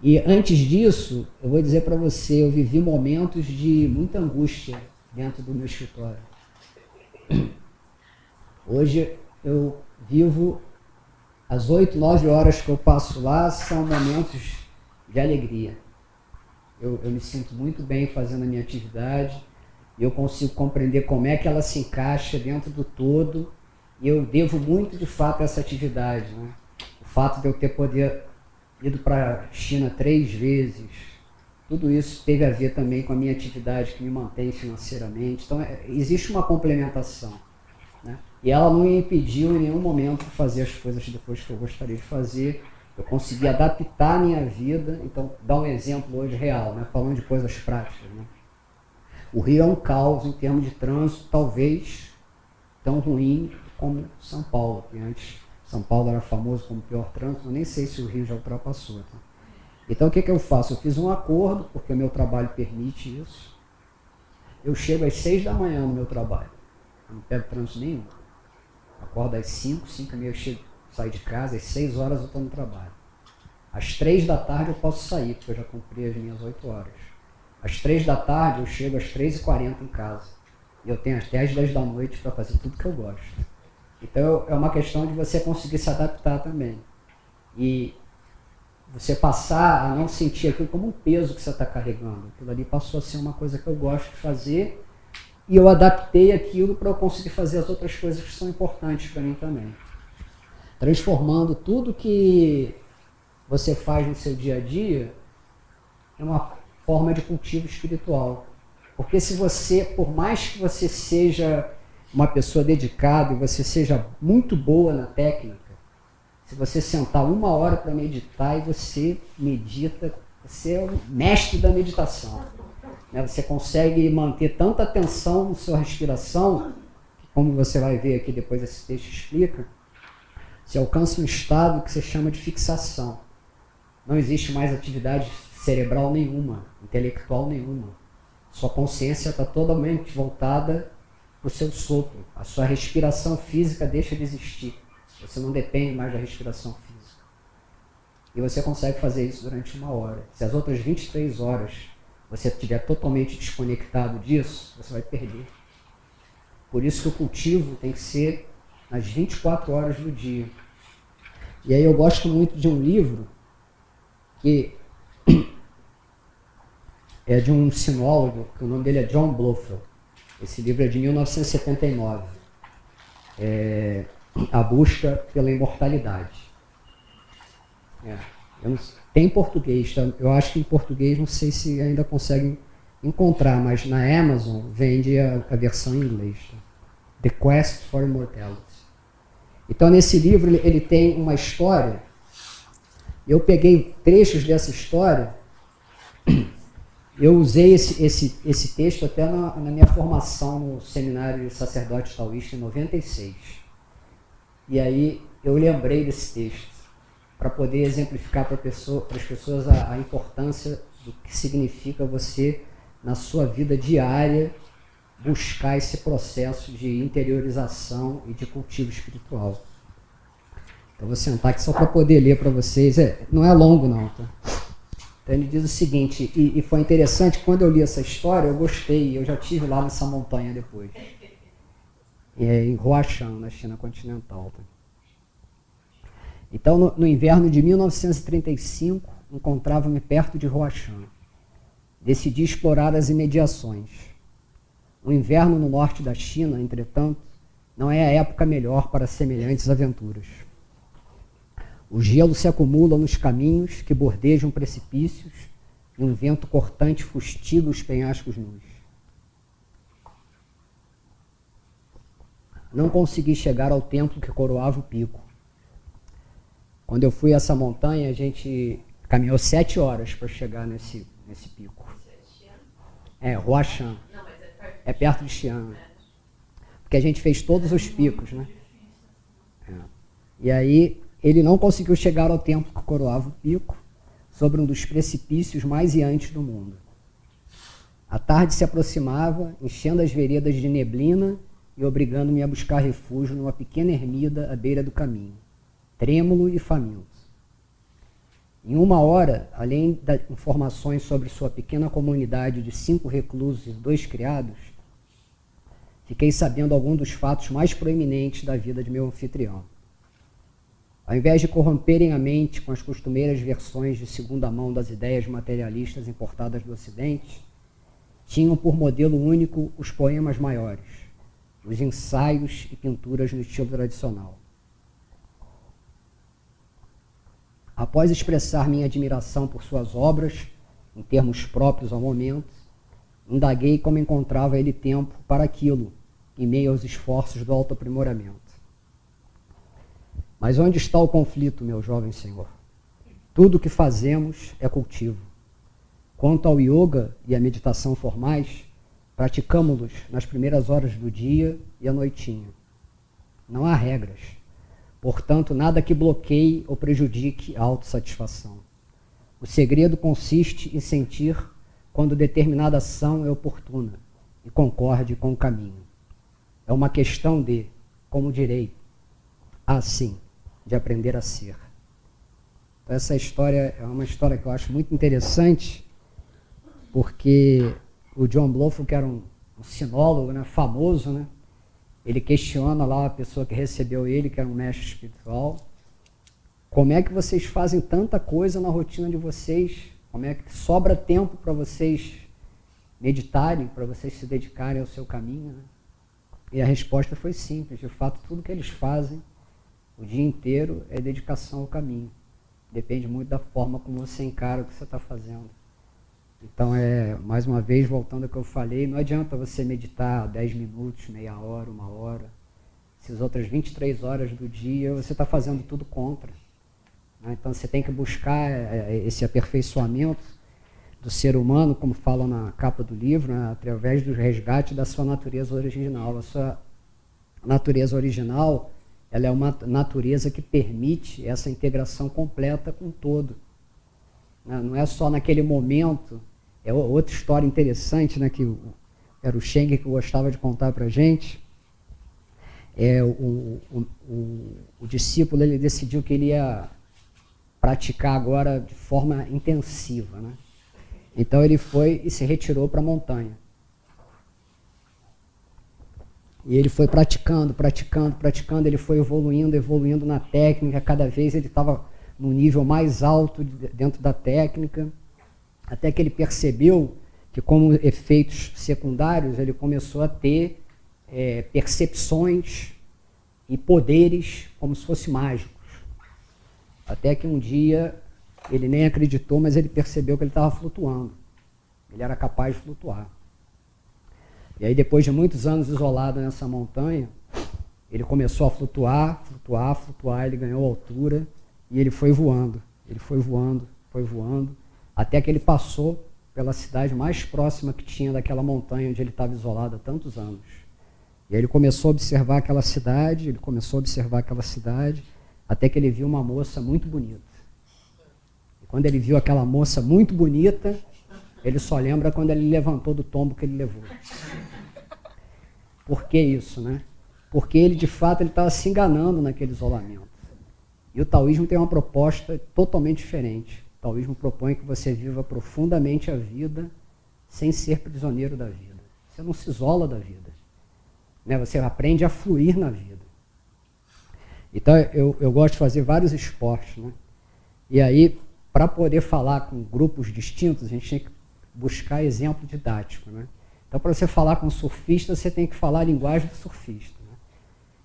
E antes disso, eu vou dizer para você, eu vivi momentos de muita angústia dentro do meu escritório. Hoje eu vivo, as 8, 9 horas que eu passo lá são momentos de alegria. Eu me sinto muito bem fazendo a minha atividade, e eu consigo compreender como é que ela se encaixa dentro do todo, e eu devo muito de fato a essa atividade, né? O fato de eu ter ido para a China 3 vezes, tudo isso teve a ver também com a minha atividade que me mantém financeiramente. Então, existe uma complementação, né? E ela não me impediu em nenhum momento de fazer as coisas depois que eu gostaria de fazer. Eu consegui adaptar a minha vida. Então, dar um exemplo hoje real, né? Falando de coisas práticas, né? O Rio é um caos em termos de trânsito, talvez tão ruim como São Paulo, que antes São Paulo era famoso como o pior trânsito, eu nem sei se o Rio já ultrapassou, tá? Então, o que eu faço? Eu fiz um acordo, porque o meu trabalho permite isso. Eu chego às 6 da manhã no meu trabalho. Eu não pego trânsito nenhum. Acordo às 5, 5 e meia eu chego, saio de casa, às 6 horas eu estou no trabalho. Às 3 da tarde eu posso sair, porque eu já cumpri as minhas 8 horas. Às 3 da tarde eu chego às 3h40 em casa. E eu tenho até às 10 da noite para fazer tudo que eu gosto. Então, é uma questão de você conseguir se adaptar também. E você passar a não sentir aquilo como um peso que você está carregando. Aquilo ali passou a ser uma coisa que eu gosto de fazer, e eu adaptei aquilo para eu conseguir fazer as outras coisas que são importantes para mim também. Transformando tudo que você faz no seu dia a dia em uma forma de cultivo espiritual. Porque se você, por mais que você seja uma pessoa dedicada e você seja muito boa na técnica, se você sentar 1 hora para meditar e você medita, você é o mestre da meditação, né? Você consegue manter tanta atenção na sua respiração, que, como você vai ver aqui depois esse texto explica, você alcança um estado que se chama de fixação. Não existe mais atividade cerebral nenhuma, intelectual nenhuma. Sua consciência está totalmente voltada para o seu sopro. A sua respiração física deixa de existir. Você não depende mais da respiração física. E você consegue fazer isso durante 1 hora. Se as outras 23 horas você estiver totalmente desconectado disso, você vai perder. Por isso que o cultivo tem que ser nas 24 horas do dia. E aí eu gosto muito de um livro que é de um sinólogo, que o nome dele é John Blofeld. Esse livro é de 1979. A Busca pela Imortalidade. Tem em português, tá? Eu acho que em português não sei se ainda conseguem encontrar, mas na Amazon vende a versão em inglês. Tá? The Quest for Immortality. Então nesse livro ele tem uma história, eu peguei trechos dessa história, eu usei esse texto até na minha formação no seminário de sacerdote taoísta em 96. E aí eu lembrei desse texto, para poder exemplificar para as pessoas a importância do que significa você, na sua vida diária, buscar esse processo de interiorização e de cultivo espiritual. Então vou sentar aqui só para poder ler para vocês. Não é longo não, tá? Então ele diz o seguinte, e foi interessante, quando eu li essa história, eu gostei, eu já estive lá nessa montanha depois. Em Huashan, na China continental. Tá? Então, no inverno de 1935, encontrava-me perto de Huashan. Decidi explorar as imediações. O inverno no norte da China, entretanto, não é a época melhor para semelhantes aventuras. O gelo se acumula nos caminhos que bordejam precipícios e um vento cortante fustiga os penhascos nus. Não consegui chegar ao templo que coroava o pico. Quando eu fui a essa montanha, a gente caminhou 7 horas para chegar nesse pico. Huashan. É perto de Xi'an. Porque a gente fez todos os picos, né? E aí, ele não conseguiu chegar ao templo que coroava o pico, sobre um dos precipícios mais iantes do mundo. A tarde se aproximava, enchendo as veredas de neblina e obrigando-me a buscar refúgio numa pequena ermida à beira do caminho, trêmulo e faminto. Em 1 hora, além das informações sobre sua pequena comunidade de 5 reclusos e 2 criados, fiquei sabendo alguns dos fatos mais proeminentes da vida de meu anfitrião. Ao invés de corromperem a mente com as costumeiras versões de segunda mão das ideias materialistas importadas do Ocidente, tinham por modelo único os poemas maiores, os ensaios e pinturas no estilo tradicional. Após expressar minha admiração por suas obras, em termos próprios ao momento, indaguei como encontrava ele tempo para aquilo, em meio aos esforços do autoaprimoramento. Mas onde está o conflito, meu jovem senhor? Tudo o que fazemos é cultivo. Quanto ao yoga e à meditação formais, praticamo-los nas primeiras horas do dia e à noitinha. Não há regras. Portanto, nada que bloqueie ou prejudique a autossatisfação. O segredo consiste em sentir quando determinada ação é oportuna e concorde com o caminho. É uma questão de, como direi, assim, de aprender a ser. Então, essa história é uma história que eu acho muito interessante, porque o John Blofeld, que era um sinólogo, né, famoso, né, ele questiona lá a pessoa que recebeu ele, que era um mestre espiritual, como é que vocês fazem tanta coisa na rotina de vocês, como é que sobra tempo para vocês meditarem, para vocês se dedicarem ao seu caminho, né? E a resposta foi simples, de fato tudo que eles fazem o dia inteiro é dedicação ao caminho. Depende muito da forma como você encara o que você está fazendo. Então, mais uma vez, voltando ao que eu falei, não adianta você meditar 10 minutos, meia hora, 1 hora. Essas outras 23 horas do dia, você está fazendo tudo contra. Né? Então, você tem que buscar esse aperfeiçoamento do ser humano, como fala na capa do livro, né? Através do resgate da sua natureza original. A sua natureza original, ela é uma natureza que permite essa integração completa com o todo. Né? Não é só naquele momento. É outra história interessante, né, que era o Sheng que gostava de contar para a gente. O discípulo, ele decidiu que ele ia praticar agora de forma intensiva. Né? Então ele foi e se retirou para a montanha. E ele foi praticando, ele foi evoluindo na técnica, cada vez ele estava no nível mais alto dentro da técnica, até que ele percebeu que, como efeitos secundários, ele começou a ter percepções e poderes como se fossem mágicos. Até que um dia ele nem acreditou, mas ele percebeu que ele estava flutuando. Ele era capaz de flutuar. E aí, depois de muitos anos isolado nessa montanha, ele começou a flutuar, flutuar, flutuar, ele ganhou altura e ele foi voando. Ele foi voando, até que ele passou pela cidade mais próxima que tinha daquela montanha onde ele estava isolado há tantos anos. E aí ele começou a observar aquela cidade, até que ele viu uma moça muito bonita. E quando ele viu aquela moça muito bonita, ele só lembra quando ele levantou do tombo que ele levou. Por que isso, né? Porque ele, de fato, ele estava se enganando naquele isolamento. E o taoísmo tem uma proposta totalmente diferente. O taoísmo propõe que você viva profundamente a vida sem ser prisioneiro da vida. Você não se isola da vida, né? Você aprende a fluir na vida. Então, eu gosto de fazer vários esportes, né? E aí, para poder falar com grupos distintos, a gente tem que buscar exemplo didático, né? Então, para você falar com um surfista, você tem que falar a linguagem do surfista, né?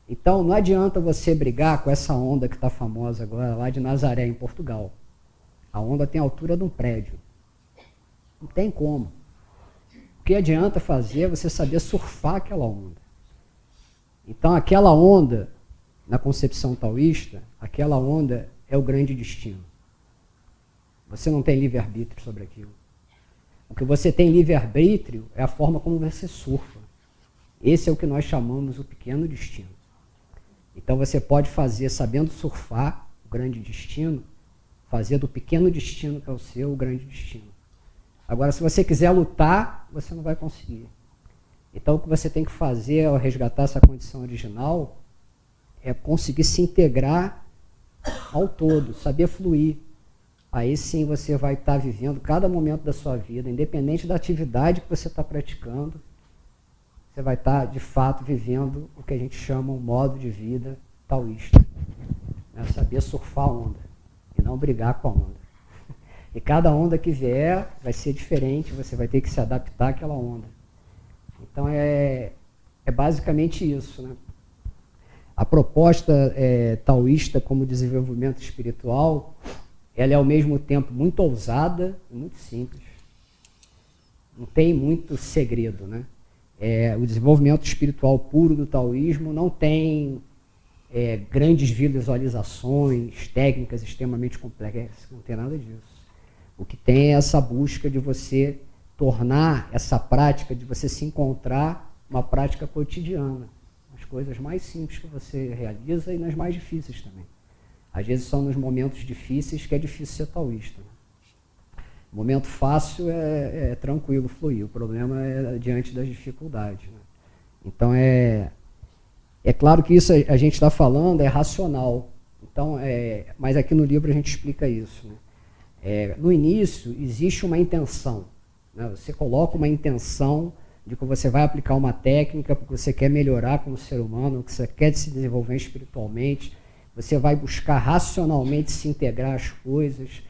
Então, não adianta você brigar com essa onda que está famosa agora, lá de Nazaré, em Portugal. A onda tem a altura de um prédio. Não tem como. O que adianta fazer é você saber surfar aquela onda. Então, aquela onda, na concepção taoísta, aquela onda é o grande destino. Você não tem livre-arbítrio sobre aquilo. O que você tem livre-arbítrio é a forma como você surfa. Esse é o que nós chamamos o pequeno destino. Então você pode fazer, sabendo surfar, o grande destino, fazer do pequeno destino que é o seu, o grande destino. Agora, se você quiser lutar, você não vai conseguir. Então o que você tem que fazer ao resgatar essa condição original é conseguir se integrar ao todo, saber fluir. Aí sim você vai estar vivendo cada momento da sua vida, independente da atividade que você está praticando, você vai estar, de fato, vivendo o que a gente chama um modo de vida taoísta. É saber surfar a onda e não brigar com a onda. E cada onda que vier vai ser diferente, você vai ter que se adaptar àquela onda. Então é basicamente isso, né? A proposta taoísta como desenvolvimento espiritual, ela é ao mesmo tempo muito ousada e muito simples. Não tem muito segredo, né? O desenvolvimento espiritual puro do taoísmo não tem grandes visualizações, técnicas extremamente complexas, não tem nada disso. O que tem é essa busca de você tornar essa prática, de você se encontrar uma prática cotidiana, nas coisas mais simples que você realiza e nas mais difíceis também. Às vezes são nos momentos difíceis que é difícil ser taoísta. O momento fácil é tranquilo fluir, o problema é diante das dificuldades, né? Então é claro que isso a gente está falando é racional, então, mas aqui no livro a gente explica isso, né? No início existe uma intenção, né? Você coloca uma intenção de que você vai aplicar uma técnica porque você quer melhorar como ser humano, que você quer se desenvolver espiritualmente, você vai buscar racionalmente se integrar às coisas.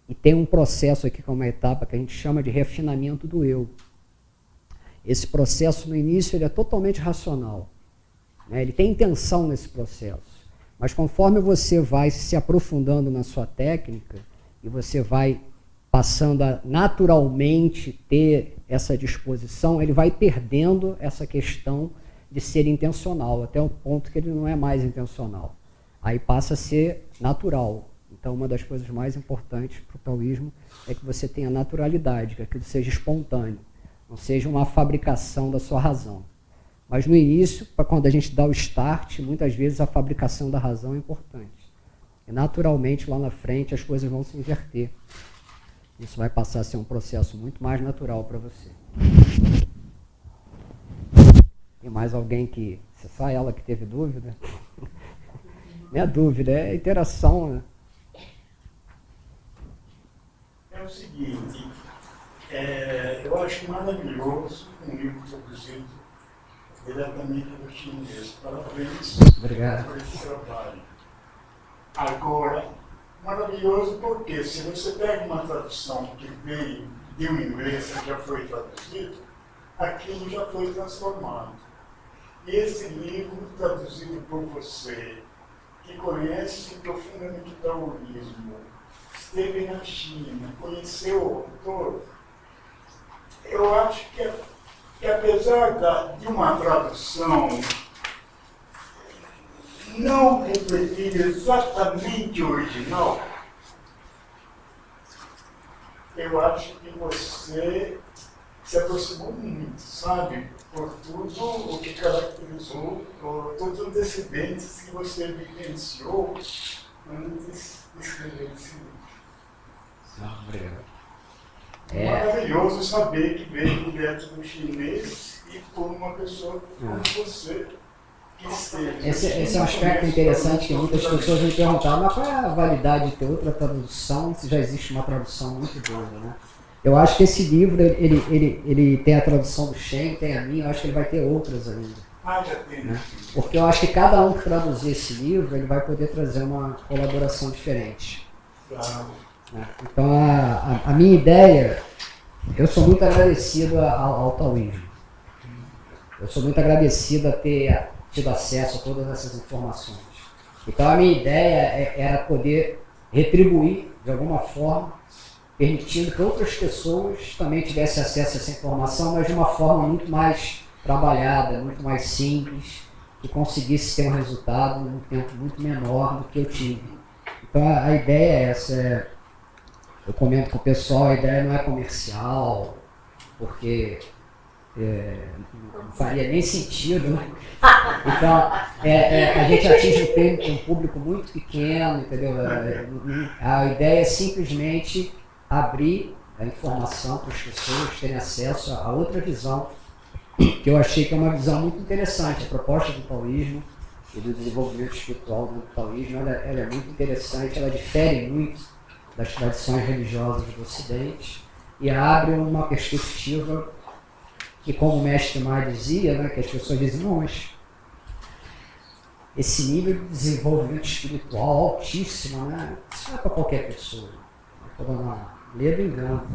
E tem um processo aqui, que é uma etapa que a gente chama de refinamento do eu. Esse processo, no início, ele é totalmente racional, né? Ele tem intenção nesse processo. Mas conforme você vai se aprofundando na sua técnica, e você vai passando a naturalmente ter essa disposição, ele vai perdendo essa questão de ser intencional, até o ponto que ele não é mais intencional. Aí passa a ser natural. Então, uma das coisas mais importantes para o taoísmo é que você tenha naturalidade, que aquilo seja espontâneo, não seja uma fabricação da sua razão. Mas no início, para quando a gente dá o start, muitas vezes a fabricação da razão é importante. E naturalmente, lá na frente, as coisas vão se inverter. Isso vai passar a ser um processo muito mais natural para você. Tem mais alguém que... Se só ela que teve dúvida? Não é dúvida, é interação, né? É o seguinte, eu acho maravilhoso um livro produzido diretamente do chinês. Parabéns. Obrigado. Por esse trabalho. Agora, maravilhoso porque se você pega uma tradução que veio de um inglês que já foi traduzido, aquilo já foi transformado. E esse livro, traduzido por você, que conhece profundamente o taoísmo, esteve na China, conheceu o autor, eu acho que apesar de uma tradução não refletir exatamente o original, eu acho que você se aproximou muito, sabe? Por tudo o que caracterizou, por todos os antecedentes que você vivenciou antes de escrever esse livro. Obrigado. Maravilhoso saber que veio direto do chinês e por uma pessoa como você que esteve. Esse é um aspecto interessante que muitas pessoas me perguntaram, mas qual é a validade de ter outra tradução se já existe uma tradução muito boa, né? Eu acho que esse livro, ele tem a tradução do Shen, tem a minha, eu acho que ele vai ter outras ainda. Ah, já tem. Né? Porque eu acho que cada um que traduzir esse livro, ele vai poder trazer uma colaboração diferente. Claro. Né? Então, a minha ideia, eu sou muito agradecido ao taoísmo. Eu sou muito agradecido a ter tido acesso a todas essas informações. Então, a minha ideia era poder retribuir, de alguma forma, permitindo que outras pessoas também tivessem acesso a essa informação, mas de uma forma muito mais trabalhada, muito mais simples, que conseguisse ter um resultado num tempo muito menor do que eu tive. Então a ideia é essa, eu comento com o pessoal, a ideia não é comercial, porque não faria nem sentido, né? Então a gente atinge um público muito pequeno, entendeu? A ideia é simplesmente abrir a informação para as pessoas terem acesso a outra visão, que eu achei que é uma visão muito interessante. A proposta do taoísmo e do desenvolvimento espiritual do taoísmo, ela é muito interessante, ela difere muito das tradições religiosas do Ocidente e abre uma perspectiva que, como o mestre Ma dizia, né, que as pessoas dizem, não, mas esse nível de desenvolvimento espiritual altíssimo, né, isso não é para qualquer pessoa. Não, medo e engano.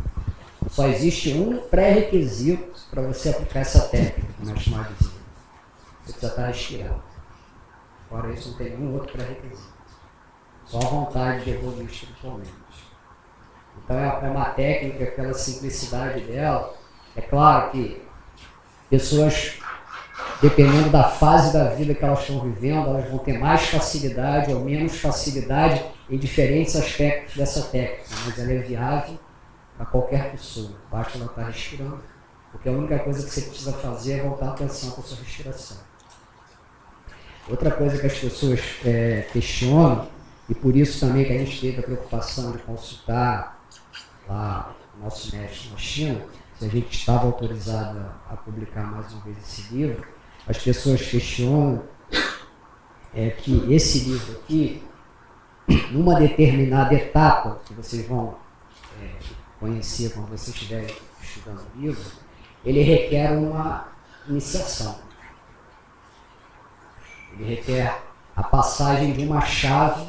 Só existe um pré-requisito para você aplicar essa técnica, como o mestre Ma dizia. Você precisa estar respirando. Fora isso, não tem nenhum outro pré-requisito. Só a vontade de evoluir espiritualmente. Então é uma técnica, pela simplicidade dela. É claro que pessoas, dependendo da fase da vida que elas estão vivendo, elas vão ter mais facilidade ou menos facilidade em diferentes aspectos dessa técnica, mas ela é viável para qualquer pessoa, basta ela estar respirando, porque a única coisa que você precisa fazer é voltar a atenção para a sua respiração. Outra coisa que as pessoas questionam, e por isso também que a gente teve a preocupação de consultar lá o nosso mestre na China, se a gente estava autorizado a publicar mais uma vez esse livro, as pessoas questionam que esse livro aqui, numa determinada etapa que vocês vão conhecer quando vocês estiverem estudando o livro, ele requer uma iniciação. Ele requer a passagem de uma chave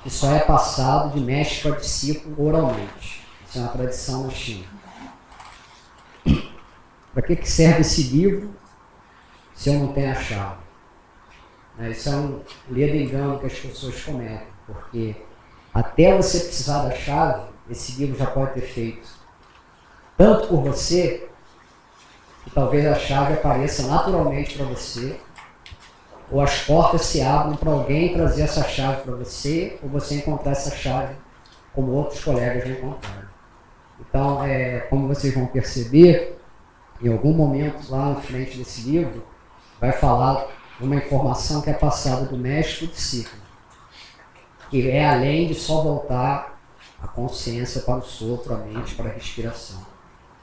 que só é passado de mestre para discípulo oralmente. Isso é uma tradição na China. Para que serve esse livro se eu não tenho a chave? Isso é um ledo engano que as pessoas cometem, porque até você precisar da chave, esse livro já pode ter feito tanto por você, que talvez a chave apareça naturalmente para você, ou as portas se abram para alguém trazer essa chave para você, ou você encontrar essa chave como outros colegas já encontraram. Então, como vocês vão perceber, em algum momento lá na frente desse livro, vai falar uma informação que é passada do mestre para o discípulo, que é além de só voltar a consciência para o sopro, a mente para a respiração.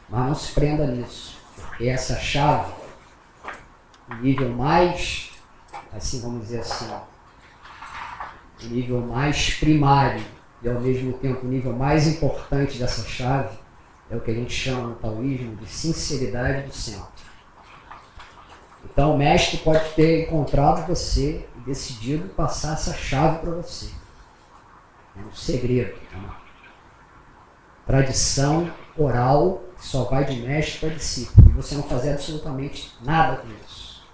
Mas não se prenda nisso, porque essa chave, o nível mais, assim vamos dizer assim, o nível mais primário e ao mesmo tempo o nível mais importante dessa chave é o que a gente chama no taoísmo de sinceridade do centro. Então o mestre pode ter encontrado você e decidido passar essa chave para você. É um segredo, é uma tradição oral que só vai de mestre para discípulo. E você não fazer absolutamente nada com isso.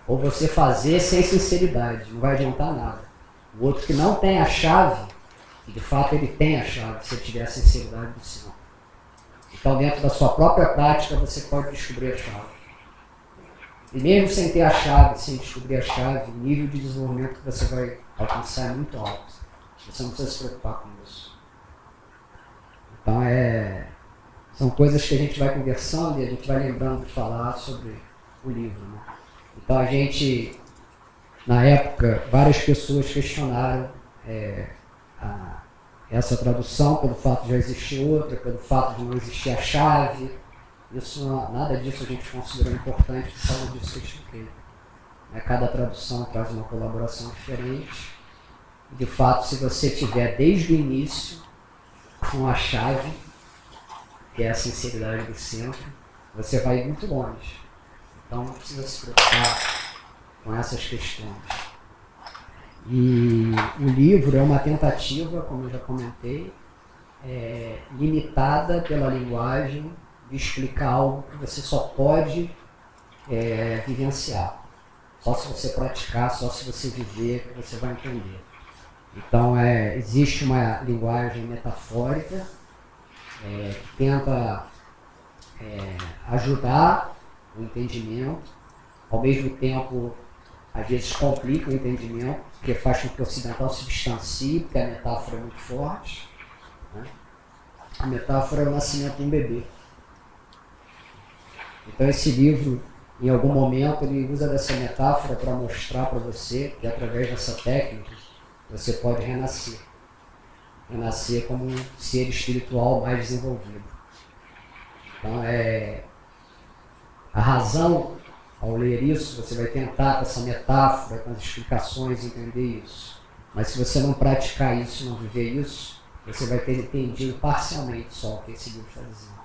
Ou você fazer sem sinceridade, não vai adiantar nada. O outro que não tem a chave, E de fato ele tem a chave, se ele tiver a sinceridade do centro. Então dentro da sua própria prática você pode descobrir a chave. E mesmo sem ter a chave, sem descobrir a chave, o nível de desenvolvimento que você vai alcançar é muito alto. Você não precisa se preocupar com isso. Então são coisas que a gente vai conversando e a gente vai lembrando de falar sobre o livro. Né? Então a gente, na época, várias pessoas questionaram essa tradução pelo fato de já existir outra, pelo fato de não existir a chave. Isso, nada disso a gente considerou importante por causa disso que eu expliquei. Cada tradução traz uma colaboração diferente. E, de fato, se você tiver desde o início com a chave, que é a sinceridade do centro, você vai ir muito longe. Então não precisa se preocupar com essas questões. E o livro é uma tentativa, como eu já comentei, limitada pela linguagem, de explicar algo que você só pode vivenciar. Só se você praticar, só se você viver, que você vai entender. Então, existe uma linguagem metafórica que tenta ajudar o entendimento, ao mesmo tempo, às vezes complica o entendimento, porque faz com que o ocidental se distancie, porque a metáfora é muito forte. Né? A metáfora é o nascimento de um bebê. Então esse livro, em algum momento, ele usa dessa metáfora para mostrar para você que através dessa técnica você pode renascer. Renascer como um ser espiritual mais desenvolvido. Então a razão, ao ler isso, você vai tentar com essa metáfora, com as explicações, entender isso. Mas se você não praticar isso, não viver isso, você vai ter entendido parcialmente só o que esse livro está dizendo.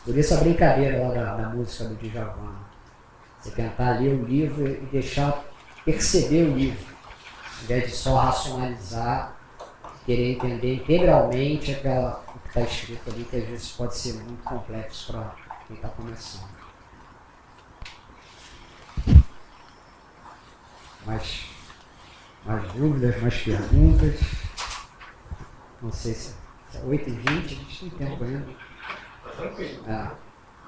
Por isso a brincadeira lá da música do Djavan. Você tentar ler o livro e deixar perceber o livro, ao invés de só racionalizar, querer entender integralmente o que está escrito ali, que às vezes pode ser muito complexo para quem está começando. Mais dúvidas, mais perguntas? Não sei se é 8h20, a gente tem tempo ainda. Tranquilo.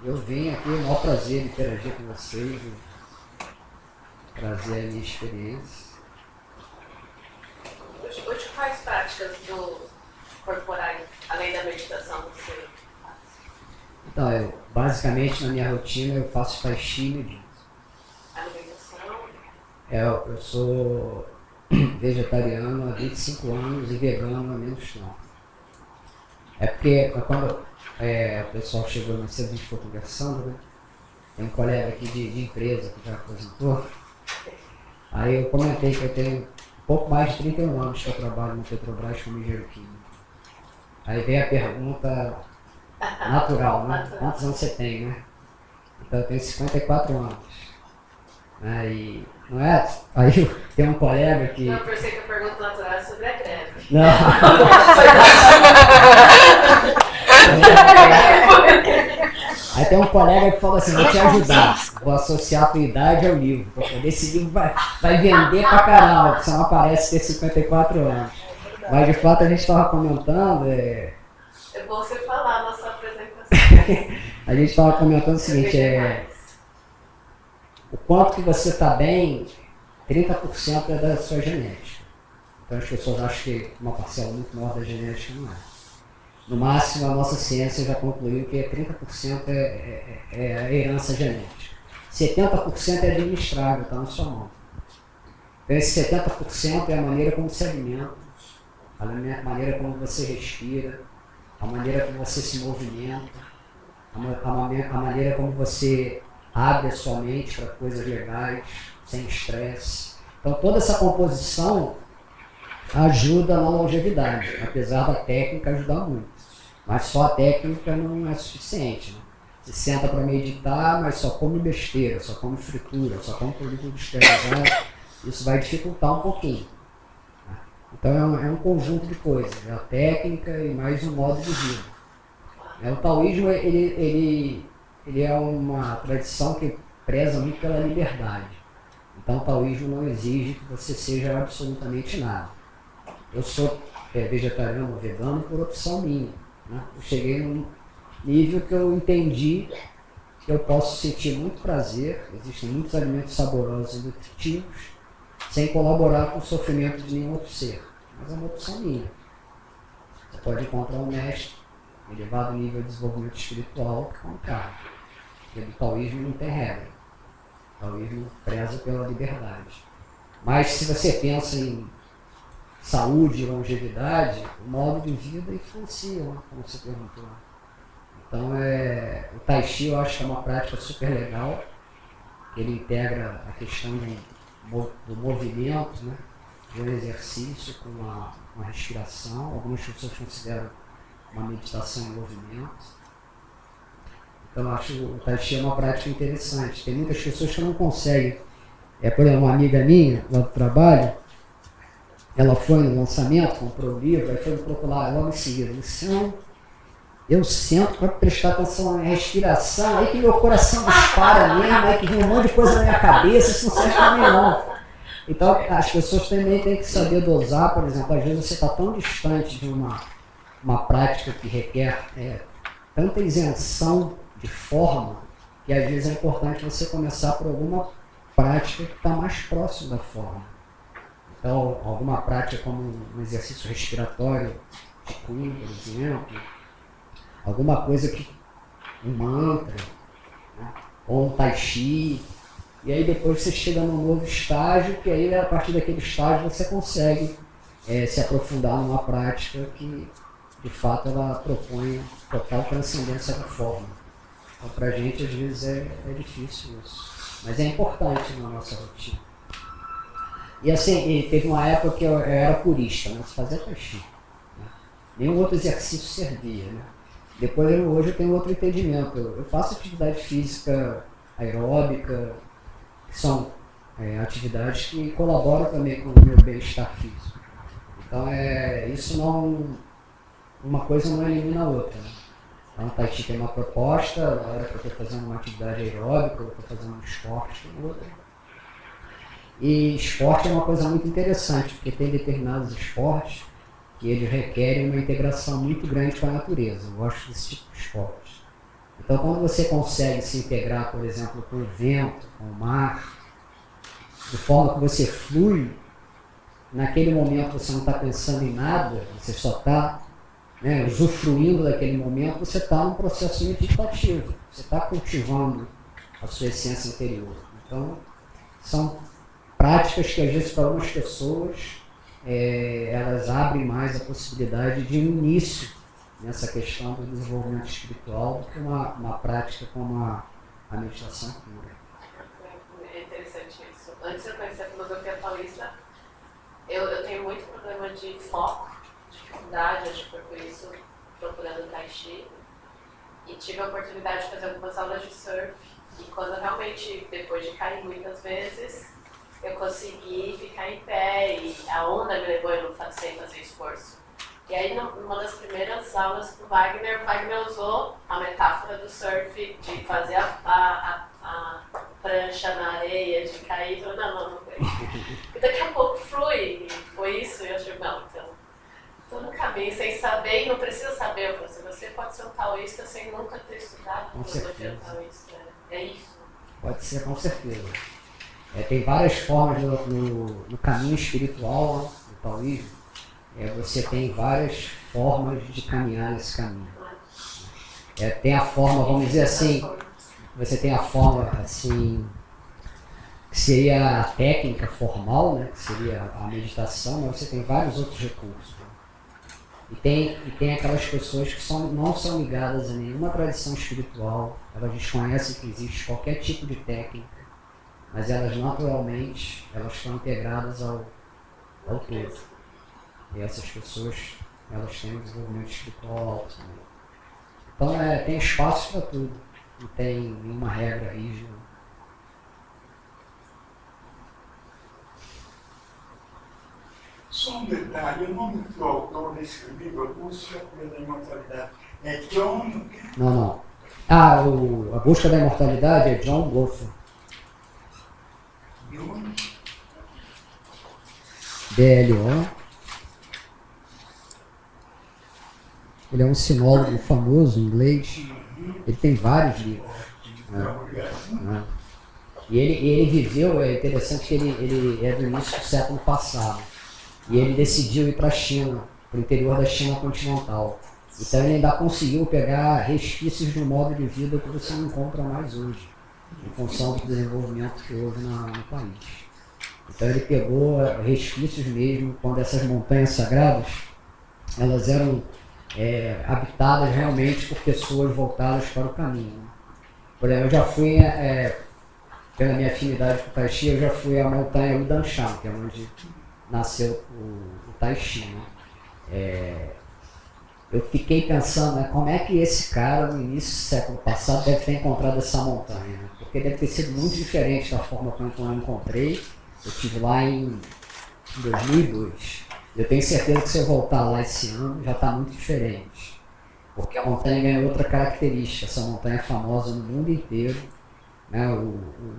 Eu vim aqui, o maior prazer de interagir com vocês, de trazer a minha experiência. Hoje, quais práticas corporais, além da meditação, você faz? Então, basicamente na minha rotina eu faço tai chi e medito. Alimentação? Eu sou vegetariano há 25 anos e vegano há menos tempo. É porque quando o pessoal chegou mais cedo, a gente foi conversando, né? Tem um colega aqui de empresa que já aposentou. Aí eu comentei que eu tenho um pouco mais de 31 anos que eu trabalho no Petrobras como engenheiro químico. Aí vem a pergunta natural, né? Quantos anos você tem, né? Então eu tenho 54 anos. E não é? Aí tem um colega que... Não, eu pensei que a pergunta natural é sobre a greve. Não. Aí tem um colega que fala assim, vou te ajudar, vou associar a tua idade ao livro, para poder esse livro vai vender pra caramba, porque senão aparece ter 54 anos. Mas de fato a gente estava comentando, É bom você falar na sua apresentação. a gente estava comentando o seguinte, o quanto que você está bem, 30% é da sua genética. Então as pessoas acham que uma parcela muito maior da genética não é. No máximo, a nossa ciência já concluiu que 30% é a herança genética. 70% é administrável, está na sua mão. Então, esse 70% é a maneira como se alimenta, a maneira como você respira, a maneira como você se movimenta, a maneira como você abre a sua mente para coisas legais, sem estresse. Então, toda essa composição ajuda na longevidade, apesar da técnica ajudar muito. Mas só a técnica não é suficiente. Né? Você senta para meditar, mas só come besteira, só come fritura, só come produto industrializado. Isso vai dificultar um pouquinho. Né? Então é um conjunto de coisas. É a técnica e mais um modo de vida. O taoísmo ele é uma tradição que preza muito pela liberdade. Então o taoísmo não exige que você seja absolutamente nada. eu sou vegetariano, vegano por opção minha. Né? Eu cheguei num nível que eu entendi que eu posso sentir muito prazer, existem muitos alimentos saborosos e nutritivos, sem colaborar com o sofrimento de nenhum outro ser. Mas é uma opção minha. Você pode encontrar um mestre elevado nível de desenvolvimento espiritual que é um cara. Porque o taoísmo não tem regra. O taoísmo preza pela liberdade. Mas se você pensa em saúde e longevidade, o modo de vida influencia, né? Como você perguntou. Então, o Tai Chi eu acho que é uma prática super legal. Ele integra a questão do movimento, né? Do exercício com uma respiração. Algumas pessoas consideram uma meditação em movimento. Então, eu acho que o Tai Chi é uma prática interessante. Tem muitas pessoas que não conseguem. Por exemplo, uma amiga minha, lá do trabalho, ela foi no lançamento, comprou o livro, aí foi me procurar logo em seguida. Luciano, eu sento para prestar atenção na minha respiração, aí que meu coração dispara mesmo, aí que vem um monte de coisa na minha cabeça, isso não serve para mim não. Então, as pessoas também têm que saber dosar, por exemplo, às vezes você está tão distante de uma prática que requer tanta isenção de forma, que às vezes é importante você começar por alguma prática que está mais próximo da forma. Então, alguma prática como um exercício respiratório, Qigong, por exemplo, alguma coisa que um mantra, né? Ou um Tai Chi, e aí depois você chega num novo estágio, que aí a partir daquele estágio você consegue se aprofundar numa prática que de fato ela propõe total transcendência da forma. Então pra gente às vezes é difícil isso, mas é importante na nossa rotina. E assim, teve uma época que eu era purista, não se fazia Tai Chi, né? Nenhum outro exercício servia, né? Depois, hoje eu tenho outro entendimento. Eu faço atividade física aeróbica, que são atividades que colaboram também com o meu bem-estar físico. Então, isso não, uma coisa não elimina a outra, né? Então, o Tai Chi tem uma proposta, na hora que eu estou fazendo uma atividade aeróbica, eu estou fazendo um esporte, tem outra. E esporte é uma coisa muito interessante, porque tem determinados esportes que eles requerem uma integração muito grande com a natureza. Eu gosto desse tipo de esporte. Então, quando você consegue se integrar, por exemplo, com o vento, com o mar, de forma que você flui, naquele momento você não está pensando em nada, você só está usufruindo daquele momento, você está num processo meditativo, você está cultivando a sua essência interior. Então, são práticas que às vezes para algumas pessoas elas abrem mais a possibilidade de um início nessa questão do desenvolvimento espiritual do que uma prática como a meditação pura. É interessante isso. Antes de eu conhecer a filosofia paulista, eu tenho muito problema de foco, dificuldade, acho que foi por isso procurando Tai Chi. E tive a oportunidade de fazer algumas aulas de surf. E quando realmente, depois de cair muitas vezes, eu consegui ficar em pé e a onda me levou, eu não sei fazer esforço. E aí, numa das primeiras aulas do Wagner, o Wagner usou a metáfora do surf, de fazer a prancha na areia, de cair, falou, não. E daqui a pouco flui, e foi isso, e eu achei, não, então, estou no caminho, sem saber, e não precisa saber. Eu falei assim, você pode ser um taoísta sem nunca ter estudado filosofia taoísta. É isso. Pode ser, com certeza. Tem várias formas no caminho espiritual, né, no taoísmo. Você tem várias formas de caminhar nesse caminho. Tem a forma, vamos dizer assim, você tem a forma assim, que seria a técnica formal, né, que seria a meditação, mas você tem vários outros recursos. E tem aquelas pessoas que não são ligadas a nenhuma tradição espiritual, elas desconhecem que existe qualquer tipo de técnica, mas elas naturalmente estão integradas ao todo. E essas pessoas, elas têm um desenvolvimento espiritual alto também. Então tem espaço para tudo, não tem nenhuma regra rígida. Só um detalhe, o nome do autor desse livro, A Busca pela Imortalidade, é John... Não. A Busca da Imortalidade é John Blofeld. John... BLO Ele é um sinólogo famoso, inglês. Ele tem vários livros. E ele viveu, é interessante que ele é do início do século passado. E ele decidiu ir para a China, para o interior da China continental. Então ele ainda conseguiu pegar resquícios de um modo de vida que você não encontra mais hoje, em função do desenvolvimento que houve no país. Então ele pegou resquícios mesmo, quando essas montanhas sagradas, elas eram habitadas realmente por pessoas voltadas para o caminho. Por exemplo, eu já fui, pela minha afinidade com o Tai Chi, eu já fui à montanha Udanshan, que é onde nasceu o Tai Chi. Né? Eu fiquei pensando, né, como é que esse cara, no início do século passado, deve ter encontrado essa montanha. Né? Porque deve ter sido muito diferente da forma como eu encontrei. Eu estive lá em 2002. Eu tenho certeza que se eu voltar lá esse ano, já está muito diferente. Porque a montanha ganha outra característica. Essa montanha é famosa no mundo inteiro. Né?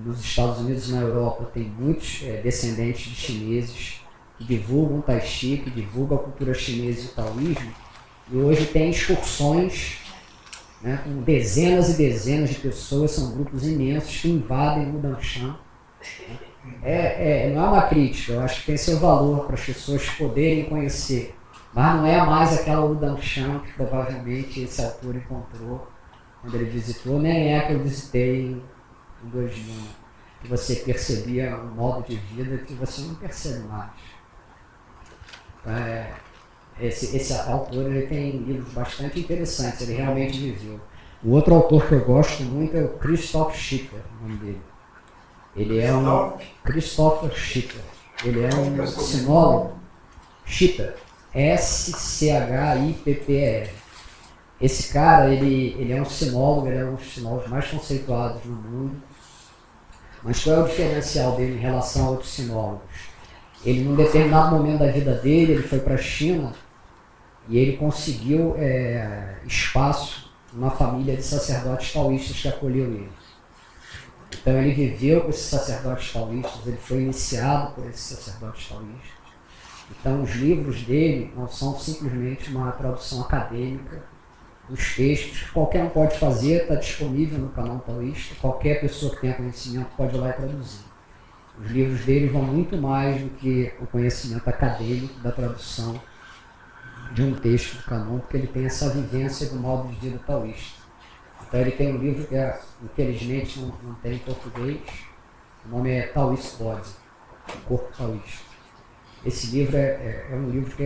Nos Estados Unidos e na Europa tem muitos descendentes de chineses que divulgam Tai Chi, que divulgam a cultura chinesa e o taoísmo. E hoje tem excursões, né, com dezenas e dezenas de pessoas, são grupos imensos que invadem o Udanshan. Não é uma crítica, eu acho que tem seu valor para as pessoas poderem conhecer. Mas não é mais aquela Udanshan que provavelmente esse autor encontrou quando ele visitou, nem é a que eu visitei em 2000, que você percebia um modo de vida que você não percebe mais. Esse autor ele tem livros bastante interessantes, ele realmente viveu. O outro autor que eu gosto muito é o Christoph Schipper, o nome dele. Ele é um Christopher Schipper. Ele é um sinólogo. Schipper, S-C-H-I-P-P-E-R. Esse cara, ele é um sinólogo, ele é um dos sinólogos mais conceituados no mundo. Mas qual é o diferencial dele em relação a outros sinólogos? Ele, num determinado momento da vida dele, ele foi para a China e ele conseguiu espaço numa família de sacerdotes taoístas que acolheu ele. Então ele viveu com esses sacerdotes taoístas, ele foi iniciado por esses sacerdotes taoístas. Então os livros dele não são simplesmente uma tradução acadêmica dos textos que qualquer um pode fazer, está disponível no canal taoísta, qualquer pessoa que tenha conhecimento pode ir lá e traduzir. Os livros dele vão muito mais do que o conhecimento acadêmico da tradução de um texto do canon, porque ele tem essa vivência do modo de vida taoísta. Então ele tem um livro que infelizmente não tem em português, o nome é Taoist Body, o Corpo Taoísta. Esse livro é um livro que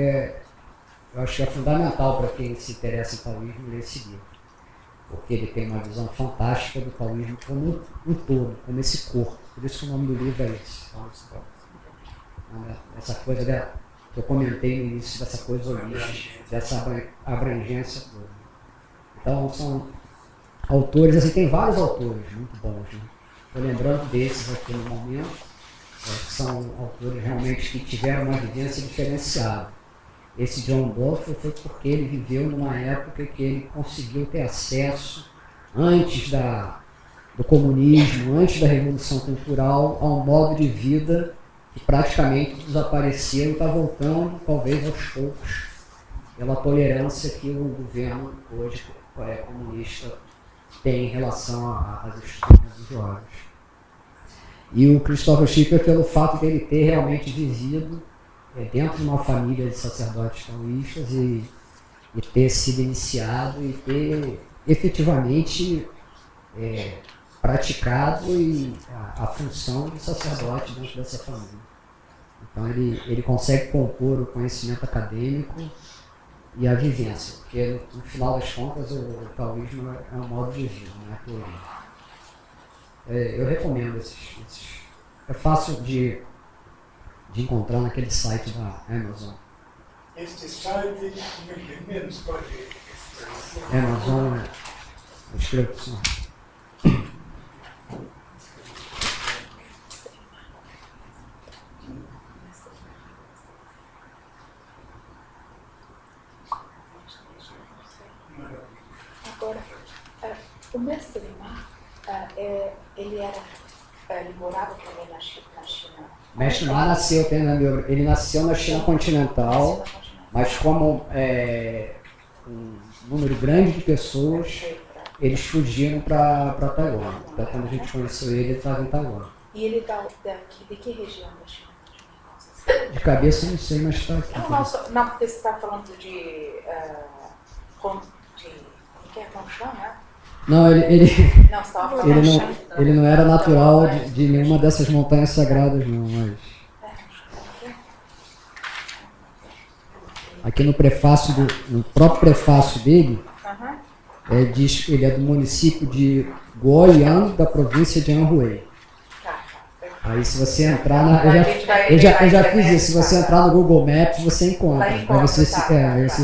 eu acho que é fundamental para quem se interessa em taoísmo ler esse livro, porque ele tem uma visão fantástica do taoísmo como um todo, como esse corpo. Por isso o nome do livro é esse, Taoist Body. Essa coisa que eu comentei no início, dessa coisa holística, dessa abrangência toda. Então são autores, assim, tem vários autores muito bons, né? Estou lembrando desses aqui no momento, que são autores realmente que tiveram uma vivência diferenciada. Esse John Buffer foi porque ele viveu numa época que ele conseguiu ter acesso, antes do comunismo, antes da Revolução Cultural, a um modo de vida que praticamente desapareceu e está voltando, talvez aos poucos, pela tolerância que o governo hoje comunista tem em relação às instituições religiosos. E o Christopher Schipper, pelo fato de ele ter realmente vivido dentro de uma família de sacerdotes taoístas e ter sido iniciado e ter efetivamente praticado a função de sacerdote dentro dessa família. Então ele consegue compor o conhecimento acadêmico e a vivência, porque no final das contas o taoísmo é um modo de vida, não é teoria. Eu recomendo esses. É fácil de encontrar naquele site da Amazon. Este site menos pode. Amazon, eu escrevo assim. Agora, o mestre Ma, ele morava também na China? Mestre Ma nasceu, ele nasceu na China continental, mas como um número grande de pessoas, eles fugiram para Taiwan. Então, quando a gente conheceu ele estava em Taiwan. E ele de que região da China? De cabeça eu não sei, mas está aqui. Não, porque você está falando de como que é Hongshan, né? Não, Não, você estava falando ele não era natural de nenhuma dessas montanhas sagradas, não, mas... Aqui no prefácio, no próprio prefácio dele, diz que ele é do município de Guoyang, da província de Anhui. Aí se você entrar na... Eu já fiz isso, se você entrar no Google Maps, você encontra. Aí você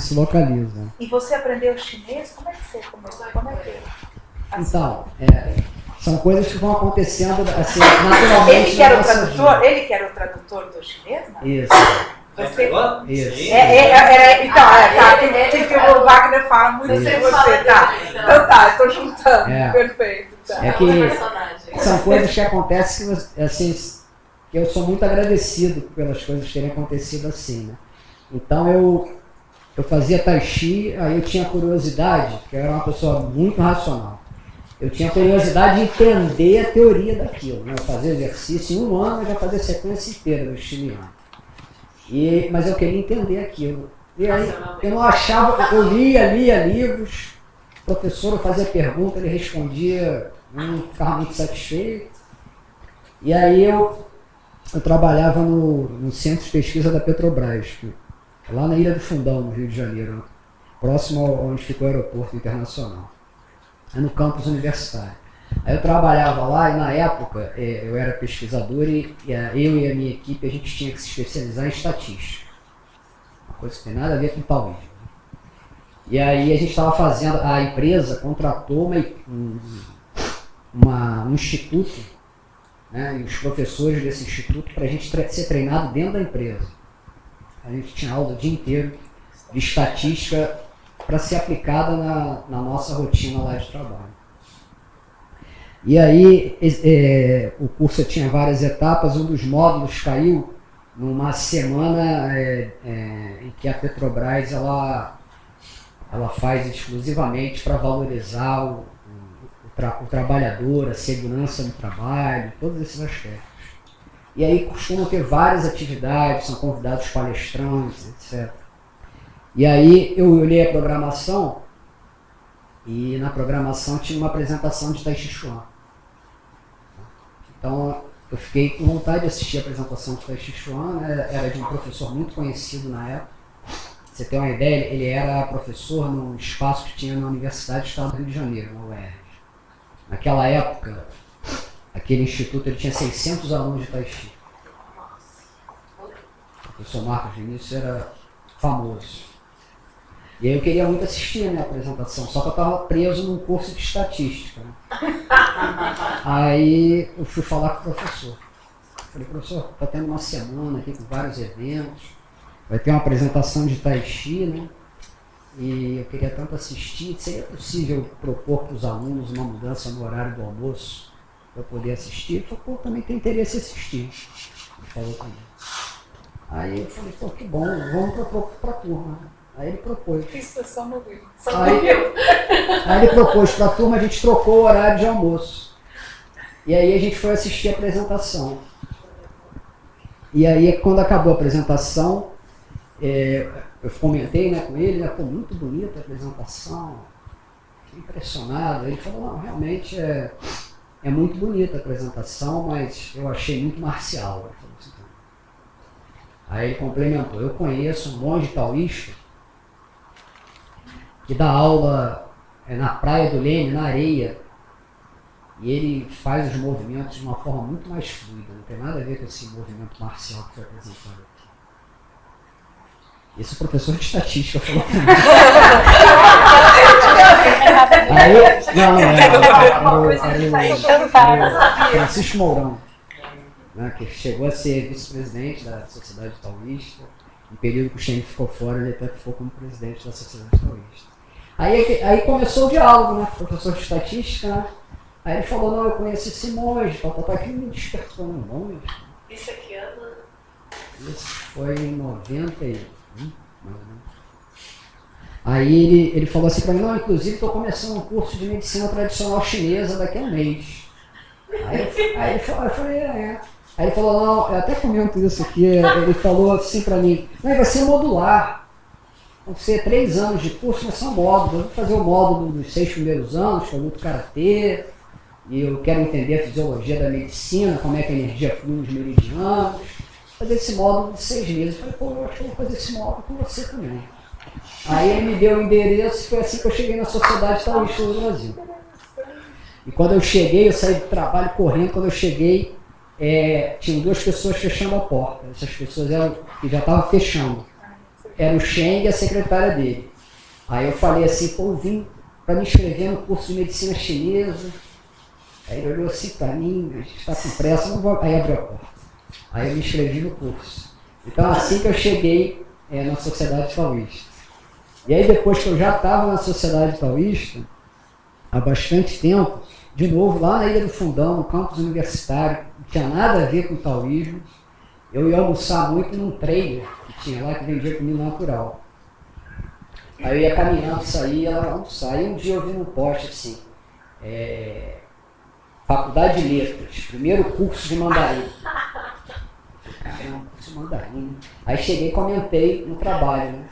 se localiza. E você aprendeu chinês? Como é que você começou? Como é que... Então, são coisas que vão acontecendo assim, naturalmente. Ele que era o tradutor do chinês, não? Isso. Você... Isso. Então, o Wagner fala muito sobre você, tá? Então tá, estou juntando, perfeito. Tá. É que são coisas que acontecem assim, que eu sou muito agradecido pelas coisas terem acontecido assim, né? Então eu fazia tai chi, aí eu tinha curiosidade, porque eu era uma pessoa muito racional. Eu tinha curiosidade de entender a teoria daquilo, né? Eu fazia exercício, em um ano eu já fazia a sequência inteira do chiliano. Mas eu queria entender aquilo. E aí eu não achava, eu lia livros, o professor fazia pergunta, ele respondia, não ficava muito satisfeito. E aí eu trabalhava no Centro de Pesquisa da Petrobras, lá na Ilha do Fundão, no Rio de Janeiro, próximo onde fica o aeroporto internacional, no campus universitário. Aí eu trabalhava lá e na época eu era pesquisador e eu e a minha equipe a gente tinha que se especializar em estatística. Uma coisa que tem nada a ver com taoísmo. E aí a gente estava fazendo, a empresa contratou um instituto, né, e os professores desse instituto para a gente ser treinado dentro da empresa. A gente tinha aula o dia inteiro de estatística para ser aplicada na nossa rotina lá de trabalho. E aí o curso tinha várias etapas, um dos módulos caiu numa semana em que a Petrobras ela faz exclusivamente para valorizar o trabalhador, a segurança no trabalho, todos esses aspectos. E aí costumam ter várias atividades, são convidados palestrantes, etc. E aí eu olhei a programação e na programação tinha uma apresentação de Tai Chi Chuan. Então eu fiquei com vontade de assistir a apresentação de Tai Chi Chuan, né? Era de um professor muito conhecido na época. Pra você ter uma ideia, ele era professor num espaço que tinha na Universidade do Estado do Rio de Janeiro, na UERJ. Naquela época, aquele instituto ele tinha 600 alunos de Tai Chi. O professor Marcos Vinícius era famoso. E aí eu queria muito assistir a minha apresentação, só que eu estava preso num curso de estatística. Né? Aí eu fui falar com o professor. Falei, professor, está tendo uma semana aqui com vários eventos, vai ter uma apresentação de Tai Chi, né? E eu queria tanto assistir, seria possível propor para os alunos uma mudança no horário do almoço para eu poder assistir? Ele falou, pô, também tem interesse em assistir. Ele falou comigo. Aí eu falei, pô, que bom, vamos propor para a turma. Aí ele propôs. Isso é só no Rio. Aí ele propôs para a turma, a gente trocou o horário de almoço. E aí a gente foi assistir a apresentação. E aí quando acabou a apresentação, eu comentei, né, com ele, né, pô, muito bonita a apresentação, fiquei impressionado. Ele falou, não, realmente é muito bonita a apresentação, mas eu achei muito marcial. Ele falou assim, aí ele complementou, eu conheço um monge taoísta que dá aula na Praia do Leme, na areia, e ele faz os movimentos de uma forma muito mais fluida, não tem nada a ver com esse movimento marcial que foi apresentado aqui. Esse professor de estatística falou pra mim. Aí, Francisco Mourão, né, que chegou a ser vice-presidente da Sociedade Taoísta. No período que o Cheng ficou fora, ele até ficou como presidente da Sociedade Taoísta. Aí começou o diálogo, né, com o professor de estatística, né? Aí ele falou, não, eu conheço esse monge, aqui me despertou um monge. Isso aqui ano? Isso foi em 91, mais ou menos. Aí ele falou assim para mim, não, inclusive estou começando um curso de medicina tradicional chinesa daqui a um mês. Aí eu falei, é. Aí ele falou, não, eu até comento isso aqui, ele falou assim para mim, não, vai ser modular. Vão ser 3 anos de curso, mas são módulos. Eu vou fazer o módulo dos 6 primeiros anos, que eu luto karatê, e eu quero entender a fisiologia da medicina, como é que a energia flui nos meridianos. Fazer esse módulo de 6 meses. Eu falei, pô, eu acho que eu vou fazer esse módulo com você também. Aí ele me deu o endereço e foi assim que eu cheguei na Sociedade Taoísta do Brasil. E quando eu cheguei, eu saí do trabalho correndo, quando eu cheguei, tinham 2 pessoas fechando a porta. Essas pessoas que já estavam fechando. Era o Cheng e a secretária dele. Aí eu falei assim, pô, eu vim para me inscrever no curso de medicina chinesa. Aí ele olhou assim para mim, a gente está com pressa, não vou... Aí abriu a porta. Aí eu me inscrevi no curso. Então assim que eu cheguei na Sociedade Taoísta. E aí depois que eu já estava na Sociedade Taoísta, há bastante tempo, de novo lá na Ilha do Fundão, no campus universitário, não tinha nada a ver com o taoísmo, eu ia almoçar muito num trailer que tinha lá, que vendia comida natural. Aí eu ia caminhando, saía almoçar. E um dia eu vi num poste assim, Faculdade de Letras, primeiro curso de mandarim. Caramba, curso de mandarim. Aí cheguei e comentei no trabalho, né?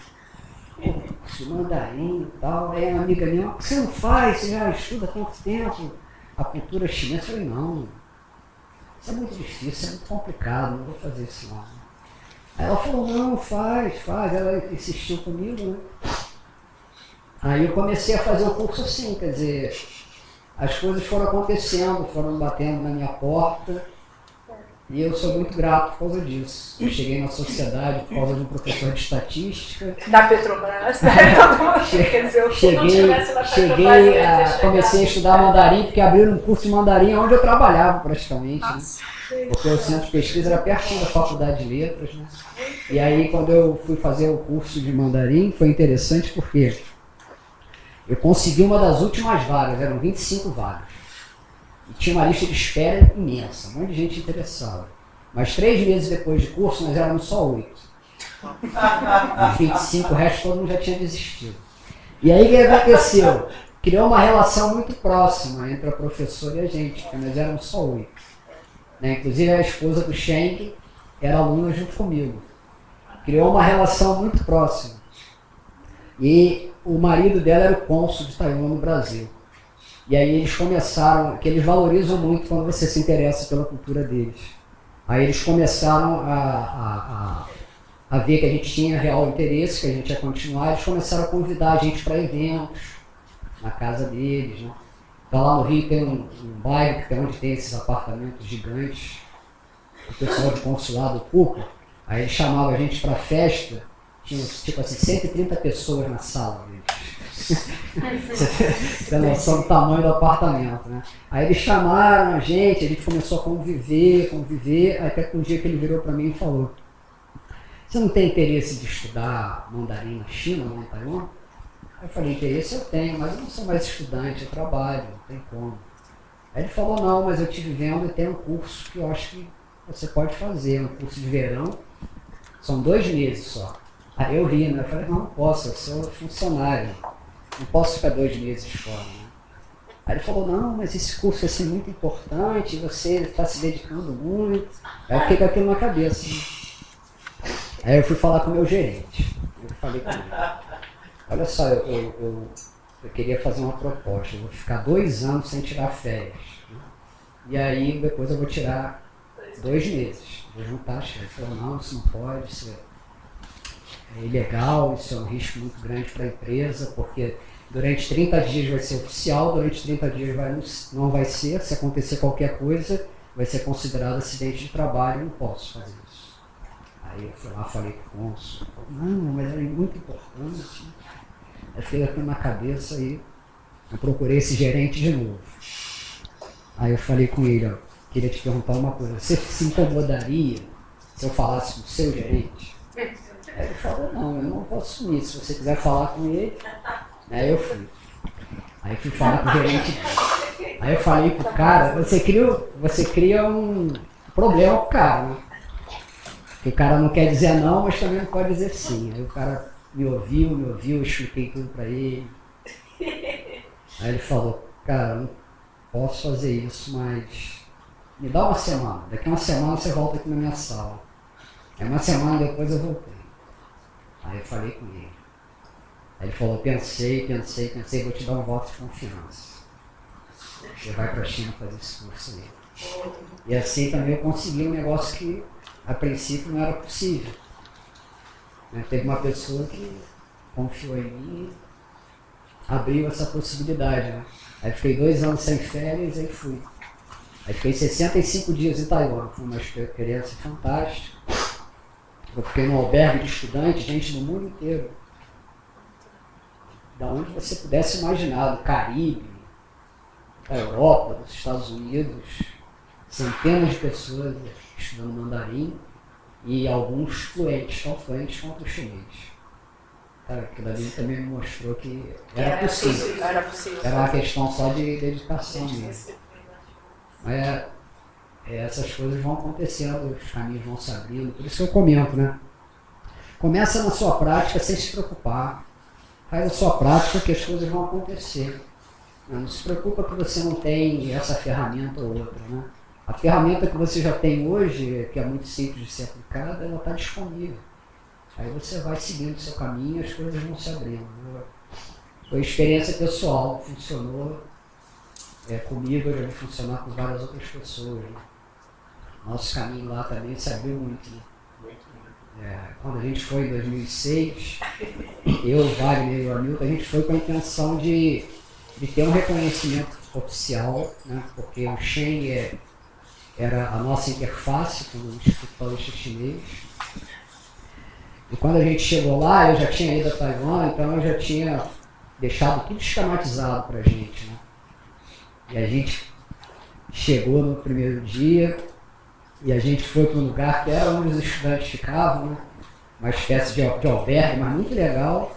Curso de mandarim e tal. Aí uma amiga minha, o que você não faz? Você já estuda há tanto tempo a cultura chinesa? Eu falei, não, isso é muito difícil, é muito complicado, não vou fazer isso não. Aí ela falou, não, faz. Ela insistiu comigo, né? Aí eu comecei a fazer o curso assim, quer dizer, as coisas foram acontecendo, foram batendo na minha porta, e eu sou muito grato por causa disso. Eu cheguei na sociedade por causa de um professor de estatística. Da Petrobras, né? Quer dizer, comecei a estudar mandarim, porque abriram um curso de mandarim onde eu trabalhava praticamente. Né? Porque o centro de pesquisa era pertinho da Faculdade de Letras. Né? E aí quando eu fui fazer o curso de mandarim, foi interessante porque eu consegui uma das últimas vagas, eram 25 vagas. E tinha uma lista de espera imensa, um monte de gente interessada. Mas 3 meses depois de curso, nós éramos só 8. Os 25, o resto todo mundo já tinha desistido. E aí o que aconteceu? Criou uma relação muito próxima entre a professora e a gente, porque nós éramos só 8. Né? Inclusive a esposa do Schenck era aluna junto comigo. Criou uma relação muito próxima. E o marido dela era o cônsul de Taiwan no Brasil. E aí eles começaram, que eles valorizam muito quando você se interessa pela cultura deles. Aí eles começaram a ver que a gente tinha real interesse, que a gente ia continuar, eles começaram a convidar a gente para eventos na casa deles. Né? Então lá no Rio tem um bairro que é onde tem esses apartamentos gigantes, o pessoal do consulado ocupa, aí eles chamavam a gente para festa, tinha tipo assim 130 pessoas na sala deles. Você tem noção do tamanho do apartamento, né? Aí eles chamaram a gente começou a conviver, até que um dia que ele virou para mim e falou: você não tem interesse de estudar mandarim na China, ou em Taiwan? Aí eu falei, interesse eu tenho, mas eu não sou mais estudante, eu trabalho, não tem como. Aí ele falou, não, mas eu estive vendo e tem um curso que eu acho que você pode fazer, um curso de verão, são 2 meses só. Aí eu ri, né? Eu falei, não posso, eu sou funcionário, não posso ficar 2 meses fora. Né? Aí ele falou, não, mas esse curso vai ser muito importante, você está se dedicando muito. Aí eu fiquei com aquilo na cabeça. Né? Aí eu fui falar com o meu gerente. Eu falei com ele, olha só, eu queria fazer uma proposta, eu vou ficar 2 anos sem tirar férias. Né? E aí depois eu vou tirar 2 meses, vou juntar as férias. Ele falou, não, isso não pode, isso é ilegal, isso é um risco muito grande para a empresa, porque durante 30 dias vai ser oficial, durante 30 dias não vai ser, se acontecer qualquer coisa, vai ser considerado acidente de trabalho, eu não posso fazer isso. Aí eu fui lá, falei com o cônsul, não, mas é muito importante. Aí fiquei aqui na cabeça e eu procurei esse gerente de novo. Aí eu falei com ele, ó, queria te perguntar uma coisa, você se incomodaria se eu falasse com o seu gerente? Aí ele falou, não, eu não posso sumir, se você quiser falar com ele. Aí eu fui. Aí fui falar com o gerente dele. Aí eu falei pro cara, você cria um problema pro cara, né? Porque o cara não quer dizer não, mas também não pode dizer sim. Aí o cara me ouviu, eu expliquei tudo para ele. Aí ele falou, cara, não posso fazer isso, mas me dá uma semana. Daqui a uma semana você volta aqui na minha sala. Aí uma semana depois eu voltei. Aí eu falei com ele. Aí ele falou, pensei, vou te dar um voto de confiança. Você vai para a China fazer esse curso aí. E assim também eu consegui um negócio que a princípio não era possível. Teve uma pessoa que confiou em mim e abriu essa possibilidade. Né? Aí fiquei 2 anos sem férias e fui. Aí fiquei 65 dias em Taiwan, foi uma experiência fantástica. Eu fiquei num albergue de estudantes, gente do mundo inteiro. Da onde você pudesse imaginar, do Caribe, da Europa, dos Estados Unidos, centenas de pessoas estudando mandarim e alguns fluentes, tão fluentes quanto o chinês. Cara, aquilo ali também me mostrou que era possível. Era uma questão só de dedicação mesmo. Mas essas coisas vão acontecendo, os caminhos vão se abrindo, por isso que eu comento, né? Começa na sua prática sem se preocupar. Faz a sua prática que as coisas vão acontecer. Não se preocupa que você não tem essa ferramenta ou outra, né? A ferramenta que você já tem hoje, que é muito simples de ser aplicada, ela está disponível. Aí você vai seguindo o seu caminho e as coisas vão se abrindo. Foi experiência pessoal, funcionou comigo, eu já vi funcionar com várias outras pessoas. Né? Nosso caminho lá também se abriu muito. Né? Quando a gente foi em 2006, eu, Wagner e o Hamilton, a gente foi com a intenção de ter um reconhecimento oficial, né? Porque o Shen era a nossa interface com o Instituto Taoísta Chinês. E quando a gente chegou lá, eu já tinha ido a Taiwan, então eu já tinha deixado tudo esquematizado para a gente. Né? E a gente chegou no primeiro dia e a gente foi para um lugar que era onde os estudantes ficavam, né? Uma espécie de albergue, mas muito legal.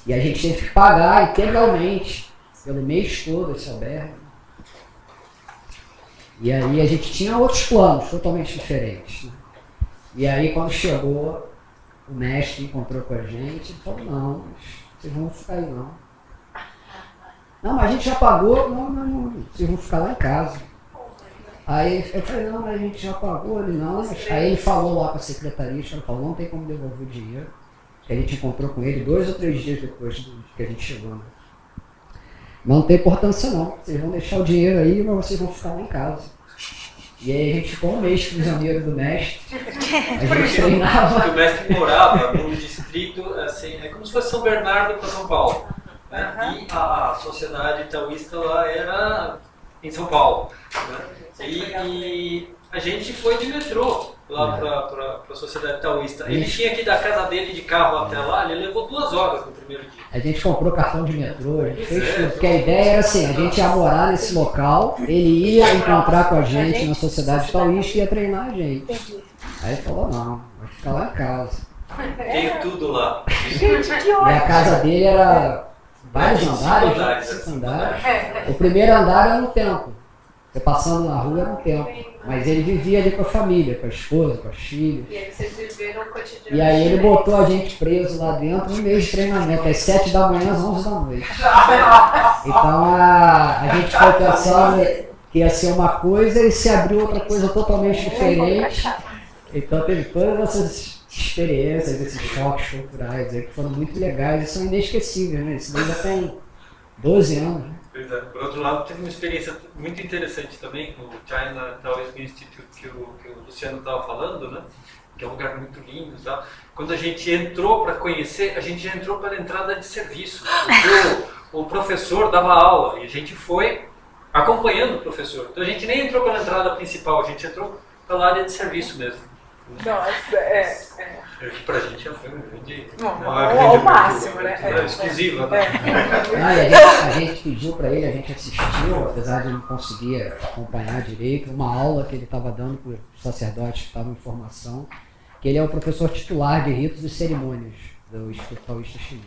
E a gente teve que pagar integralmente, pelo mês todo, esse albergue. E aí a gente tinha outros planos totalmente diferentes. Né? E aí quando chegou, o mestre encontrou com a gente e falou, não, vocês vão ficar aí não. Não, mas a gente já pagou, não, vocês vão ficar lá em casa. Aí eu falei, não, mas a gente já pagou, ele não. Aí ele falou lá com a secretarista, ela falou, não tem como devolver o dinheiro. Que a gente encontrou com ele 2 ou 3 dias depois que a gente chegou. Né? Não tem importância não, vocês vão deixar o dinheiro aí, mas vocês vão ficar lá em casa. E aí a gente ficou um mês prisioneiro do mestre, a gente treinava. O mestre morava num distrito, assim, é como se fosse São Bernardo para São Paulo. Né? E a sociedade taoísta lá era em São Paulo. Né? E a gente foi de metrô lá para a sociedade taoísta. Ele tinha que ir da casa dele de carro até lá, ele levou 2 horas no primeiro dia. A gente comprou cartão de metrô, a gente fez tudo, porque a ideia era assim, a gente ia morar nesse local, ele ia encontrar com a gente na sociedade taoísta e ia treinar a gente. Aí ele falou, não, vai ficar lá em casa. Tem tudo lá. E a casa dele era vários andares, 5 andares. O primeiro andar era no templo. Você passando na rua era um templo. Mas ele vivia ali com a família, com a esposa, com as filhas. E aí vocês viveram o cotidiano. E aí ele botou a gente preso lá dentro um mês de treinamento, às 7 da manhã às 11 da noite. Então a gente foi pensando que ia ser uma coisa e se abriu outra coisa totalmente diferente. Então teve todas essas experiências, esses choques culturais aí, que foram muito legais e são inesquecíveis, né? Isso daí já tem 12 anos. Né? Pois é. Por outro lado, teve uma experiência muito interessante também com o China Taoist Institute que o Luciano estava falando, né? Que é um lugar muito lindo. Tá? Quando a gente entrou para conhecer, a gente já entrou pela entrada de serviço. O professor dava aula e a gente foi acompanhando o professor. Então a gente nem entrou pela entrada principal, a gente entrou pela área de serviço mesmo. Nossa, Pra gente já foi um grande... o máximo, né? Exclusiva. Né? A gente pediu para ele, a gente assistiu, apesar de não conseguir acompanhar direito, uma aula que ele estava dando para os sacerdotes que estavam em formação, que ele é o professor titular de ritos e cerimônias do Instituto Taoísta Chinês.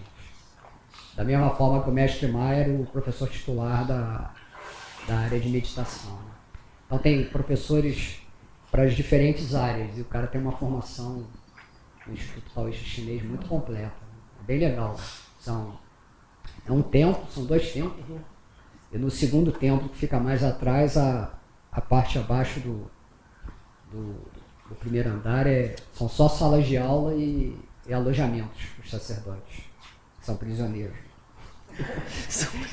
Da mesma forma que o mestre Ma era o professor titular da área de meditação. Então tem professores para as diferentes áreas, e o cara tem uma formação no Instituto Taoísta Chinês muito completa, bem legal. É um templo, são 2 templos, né? E no segundo templo, que fica mais atrás, a parte abaixo do primeiro andar são só salas de aula e alojamentos para os sacerdotes, que são prisioneiros,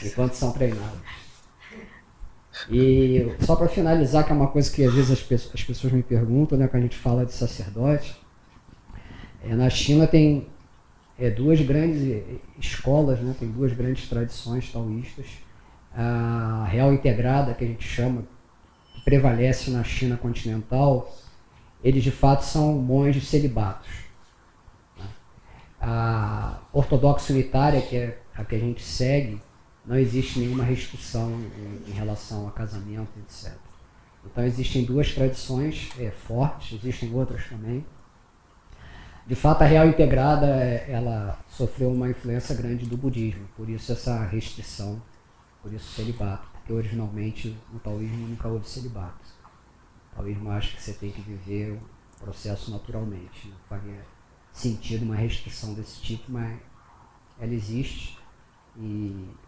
enquanto são treinados. E só para finalizar, que é uma coisa que às vezes as pessoas me perguntam, né, quando a gente fala de sacerdote, na China tem 2 grandes escolas, né, tem 2 grandes tradições taoístas. A real integrada, que a gente chama, que prevalece na China continental, eles de fato são monges celibatos. A ortodoxa unitária, que é a que a gente segue, não existe nenhuma restrição em relação a casamento, etc. Então existem 2 tradições fortes, existem outras também. De fato, a real integrada ela sofreu uma influência grande do budismo, por isso essa restrição, por isso o celibato, porque originalmente no taoísmo nunca houve celibato. O taoísmo acha que você tem que viver o processo naturalmente, não faria sentido uma restrição desse tipo, mas ela existe,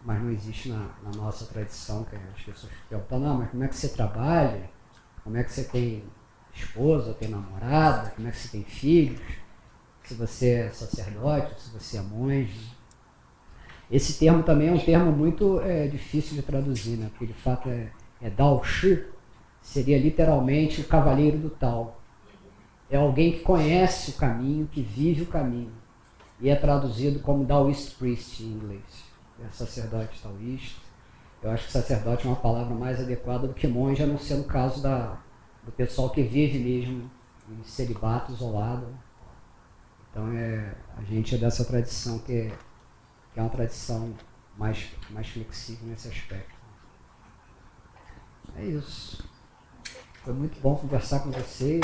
mas não existe na nossa tradição, que as pessoas perguntam, não, mas como é que você trabalha? Como é que você tem esposa, tem namorada? Como é que você tem filhos? Se você é sacerdote, se você é monge. Esse termo também é um termo muito difícil de traduzir, né? Porque de fato Dao Shi, seria literalmente o cavaleiro do Tao. É alguém que conhece o caminho, que vive o caminho. E é traduzido como Taoist Priest em inglês. É sacerdote taoísta. Eu acho que sacerdote é uma palavra mais adequada do que monge, a não ser no caso do pessoal que vive mesmo em celibato, isolado. Então a gente é dessa tradição que é uma tradição mais flexível nesse aspecto. É isso. Foi muito bom conversar com vocês.